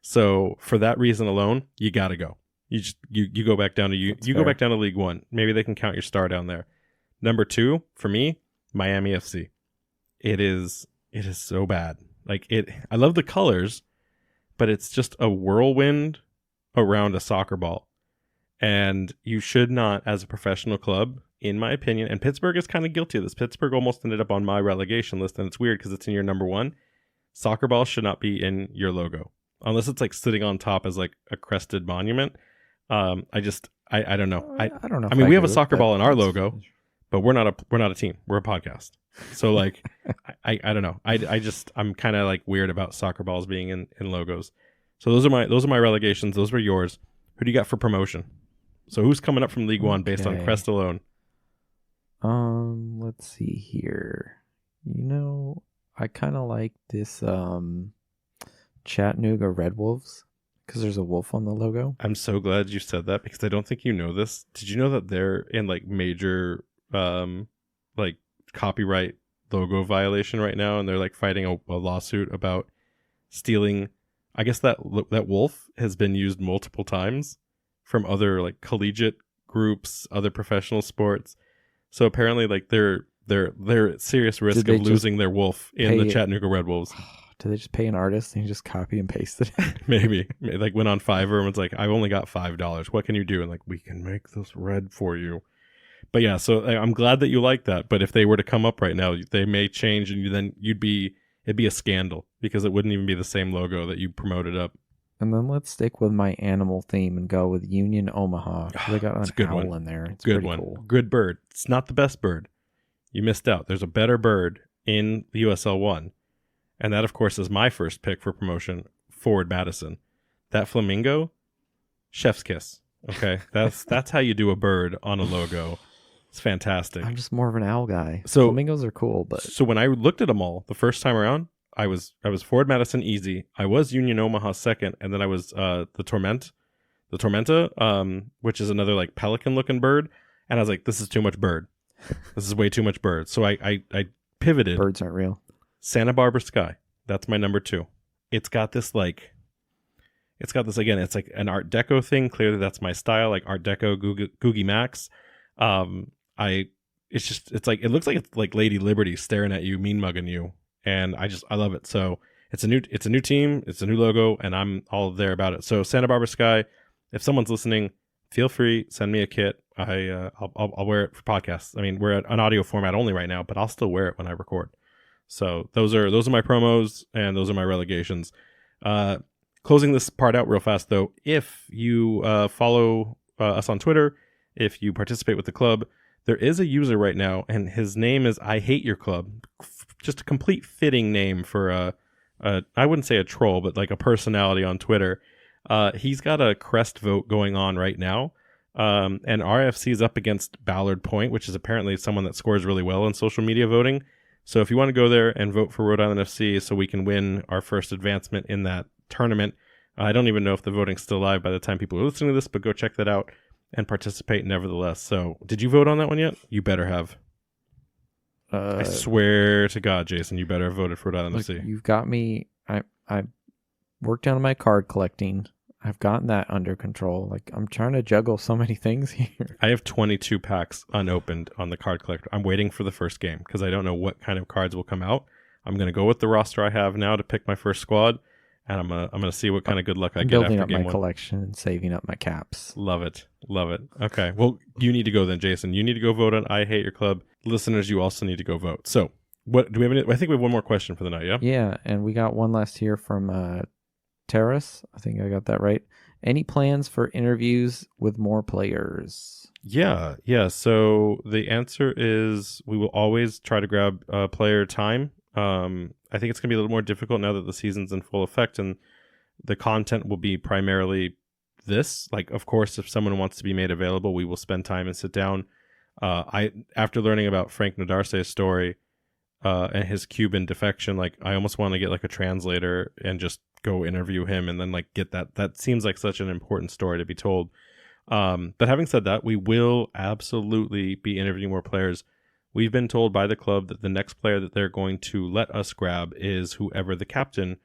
So for that reason alone, you got to go. You go back down to go back down to League One. Maybe they can count your star down there. Number 2 for me, Miami FC. It is so bad. Like I love the colors, but it's just a whirlwind around a soccer ball. And you should not, as a professional club, in my opinion, and Pittsburgh is kind of guilty of this. Pittsburgh almost ended up on my relegation list, and it's weird because it's in your number 1. Soccer ball should not be in your logo. Unless it's like sitting on top as like a crested monument. I don't know. I don't know. I mean, we have a soccer ball in our logo, but we're not a team. We're a podcast. So like, I don't know. I'm kind of like weird about soccer balls being in logos. So those are my relegations. Those were yours. Who do you got for promotion? So who's coming up from League One based on crest alone? Let's see here. I kind of like this Chattanooga Red Wolves because there's a wolf on the logo. I'm so glad you said that because I don't think you know this. Did you know that they're in like major like copyright logo violation right now, and they're like fighting a lawsuit about stealing? I guess that wolf has been used multiple times from other like collegiate groups, other professional sports. So apparently, like they're at serious risk of losing their wolf in the Chattanooga Red Wolves. Did they just pay an artist and he just copy and pasted it? Maybe. Like went on Fiverr and was like, I've only got $5. What can you do? And like, we can make this red for you. But yeah, so I'm glad that you like that. But if they were to come up right now, they may change, and then it'd be a scandal because it wouldn't even be the same logo that you promoted up. And then let's stick with my animal theme and go with Union Omaha. They got an owl in there. It's good one. Cool. Good bird. It's not the best bird. You missed out. There's a better bird in the USL 1. And that, of course, is my first pick for promotion, Forward Madison. That flamingo, chef's kiss. Okay? That's how you do a bird on a logo. It's fantastic. I'm just more of an owl guy. So flamingos are cool, but so when I looked at them all the first time around, I was Forward Madison easy. I was Union Omaha second, and then I was the Tormenta, which is another like pelican looking bird. And I was like, this is too much bird. This is way too much bird. So I pivoted. Birds aren't real. Santa Barbara Sky. That's my number 2. It's got this again, it's like an Art Deco thing. Clearly that's my style, like Art Deco, Googie Max. It looks like it's like Lady Liberty staring at you, mean mugging you. And I love it. So it's a new team, it's a new logo, and I'm all there about it. So Santa Barbara Sky, if someone's listening, feel free, send me a kit. I'll wear it for podcasts. I mean, we're at an audio format only right now, but I'll still wear it when I record. So those are my promos, and those are my relegations. Closing this part out real fast though, if you follow us on Twitter, if you participate with the club, there is a user right now, and his name is I Hate Your Club. Just a complete fitting name for I wouldn't say a troll, but like a personality on Twitter. He's got a crest vote going on right now. And RIFC is up against Ballard Point, which is apparently someone that scores really well in social media voting. So if you want to go there and vote for Rhode Island FC so we can win our first advancement in that tournament, I don't even know if the voting's still live by the time people are listening to this, but go check that out and participate nevertheless. So did you vote on that one yet? You better have. I swear to God, Jason, you better have voted for Rhode Island FC. You've got me. I worked on my card collecting. I've gotten that under control. Like, I'm trying to juggle so many things here. I have 22 packs unopened on the card collector. I'm waiting for the first game because I don't know what kind of cards will come out. I'm going to go with the roster I have now to pick my first squad, and I'm gonna see what kind of good luck I I'm get building after up game my one. collection and saving up my caps. Love it. Okay, well, you need to go then, Jason. You need to go vote on I Hate Your Club. Listeners, you also need to go vote. So, what do we have? I think we have one more question for the night. Yeah. Yeah, and we got one last here from Terrace. I think I got that right. Any plans for interviews with more players? Yeah. So the answer is we will always try to grab player time. I think it's gonna be a little more difficult now that the season's in full effect and the content will be primarily this. Like, of course, if someone wants to be made available, we will spend time and sit down. After learning about Frank Nadarce's story and his Cuban defection, like I almost want to get like a translator and just go interview him and then like get that. That seems like such an important story to be told. But having said that, we will absolutely be interviewing more players. We've been told by the club that the next player that they're going to let us grab is whoever the captain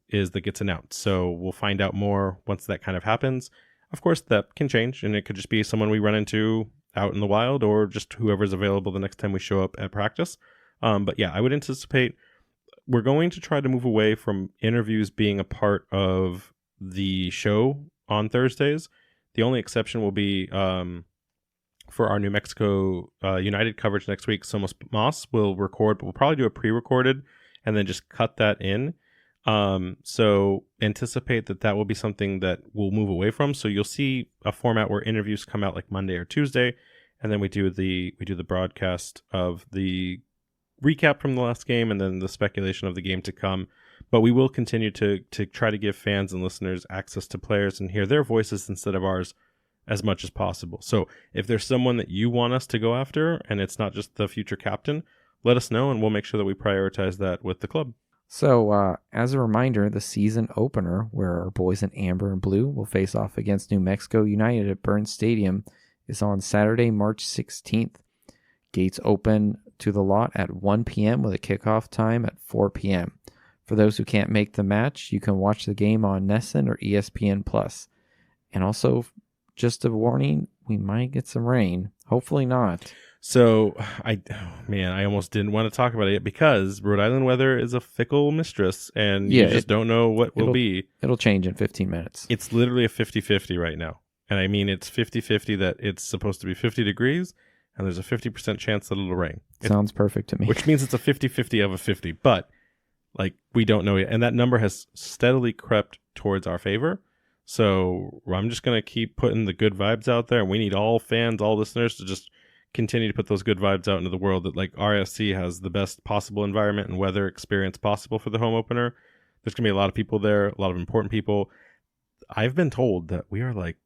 is that gets announced. So we'll find out more once that kind of happens. Of course, that can change, and it could just be someone we run into out in the wild or just whoever's available the next time we show up at practice. But yeah, I would anticipate we're going to try to move away from interviews being a part of the show on Thursdays. The only exception will be for our New Mexico United coverage next week. Somos Moss will record, but we'll probably do a pre-recorded and then just cut that in. So anticipate that will be something that we'll move away from. So you'll see a format where interviews come out like Monday or Tuesday, and then we do the broadcast of the recap from the last game and then the speculation of the game to come. But we will continue to try to give fans and listeners access to players and hear their voices instead of ours as much as possible. So if there's someone that you want us to go after and it's not just the future captain, let us know and we'll make sure that we prioritize that with the club. So, as a reminder, the season opener, where our boys in amber and blue will face off against New Mexico United at Burns Stadium, is on Saturday, March 16th. Gates open to the lot at 1 p.m. with a kickoff time at 4 p.m. For those who can't make the match, you can watch the game on NESN or ESPN+. And also, just a warning, we might get some rain. Hopefully not. So, I almost didn't want to talk about it yet because Rhode Island weather is a fickle mistress and you just don't know what will be. It'll change in 15 minutes. It's literally a 50-50 right now. And I mean, it's 50-50 that it's supposed to be 50 degrees and there's a 50% chance that it'll rain. Sounds perfect to me. Which means it's a 50-50 of a 50. But, like, we don't know yet. And that number has steadily crept towards our favor. So I'm just going to keep putting the good vibes out there. And we need all fans, all listeners to just continue to put those good vibes out into the world that like RIFC has the best possible environment and weather experience possible for the home opener. There's going to be a lot of people there, a lot of important people. I've been told that we are like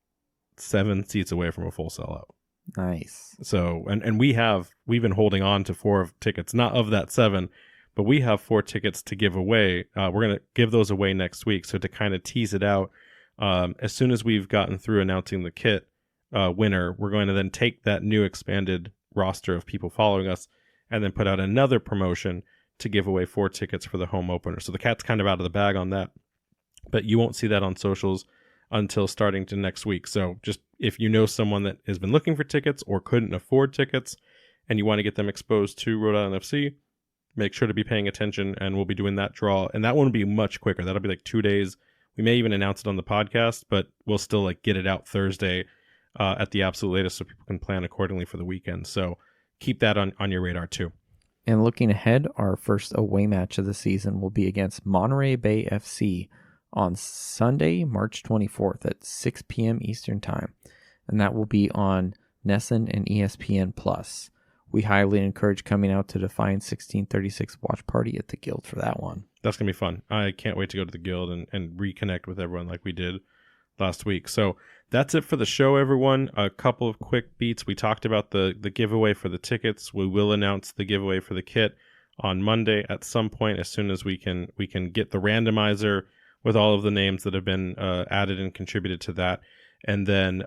7 seats away from a full sellout. Nice. So, and we've been holding on to 4 tickets, not of that 7, but we have 4 tickets to give away. We're going to give those away next week. So to kind of tease it out, as soon as we've gotten through announcing the kit winner, we're going to then take that new expanded roster of people following us and then put out another promotion to give away 4 tickets for the home opener. So the cat's kind of out of the bag on that, but you won't see that on socials until starting to next week. So just if you know someone that has been looking for tickets or couldn't afford tickets and you want to get them exposed to Rhode Island FC, make sure to be paying attention and we'll be doing that draw. And that one will be much quicker. That'll be like 2 days. We may even announce it on the podcast, but we'll still like get it out Thursday at the absolute latest so people can plan accordingly for the weekend. So keep that on your radar too. And looking ahead, our first away match of the season will be against Monterey Bay FC on Sunday, March 24th at 6 p.m. Eastern Time. And that will be on NESN and ESPN+. We highly encourage coming out to Defiance 1636 watch party at the Guild for that one. That's going to be fun. I can't wait to go to the Guild and reconnect with everyone like we did last week. So that's it for the show, everyone. A couple of quick beats. We talked about the giveaway for the tickets. We will announce the giveaway for the kit on Monday at some point as soon as we can get the randomizer with all of the names that have been added and contributed to that. And then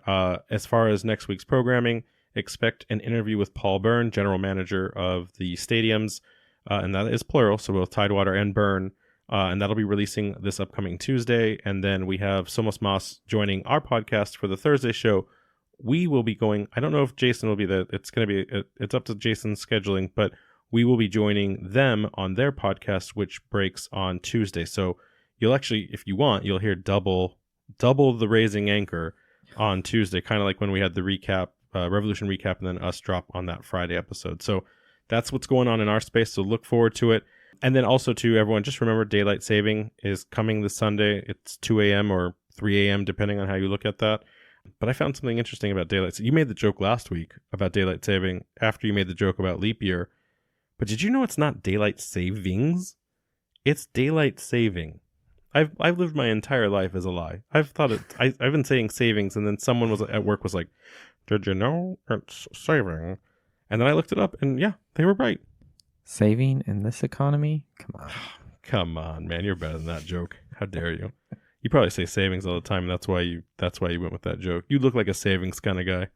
as far as next week's programming, expect an interview with Paul Byrne, general manager of the stadiums, and that is plural, so both Tidewater and Byrne, and that'll be releasing this upcoming Tuesday. And then we have Somos Mas joining our podcast for the Thursday show. We will be going, I don't know if Jason will be there. It's up to Jason's scheduling, but we will be joining them on their podcast, which breaks on Tuesday. So you'll actually, if you want, you'll hear double the Raising Anchor on Tuesday, kind of like when we had the recap, Revolution recap, and then us drop on that Friday episode. So that's what's going on in our space. So look forward to it. And then also to everyone, just remember daylight saving is coming this Sunday. It's 2 a.m. or 3 a.m. depending on how you look at that. But I found something interesting about daylight. You made the joke last week about daylight saving after you made the joke about leap year. But did you know it's not daylight savings? It's daylight saving. I've lived my entire life as a lie. I've thought it. I've been saying savings, and then someone was at work was like, "Did you know it's saving?" And then I looked it up, and yeah, they were right. Saving in this economy? Come on. Come on, man. You're better than that joke. How dare you? You probably say savings all the time, and that's why you went with that joke. You look like a savings kind of guy.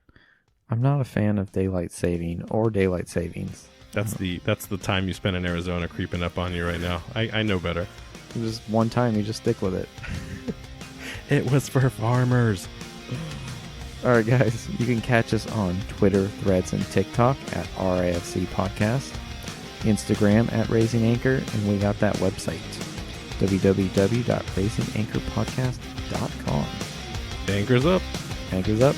I'm not a fan of daylight saving or daylight savings. That's the time you spend in Arizona creeping up on you right now. I know better. Just one time, you just stick with it. It was for farmers. All right, guys. You can catch us on Twitter, Threads, and TikTok at RIFC Podcast, Instagram at Raising Anchor, and we got that website, www.raisinganchorpodcast.com. Anchors up. Anchors up.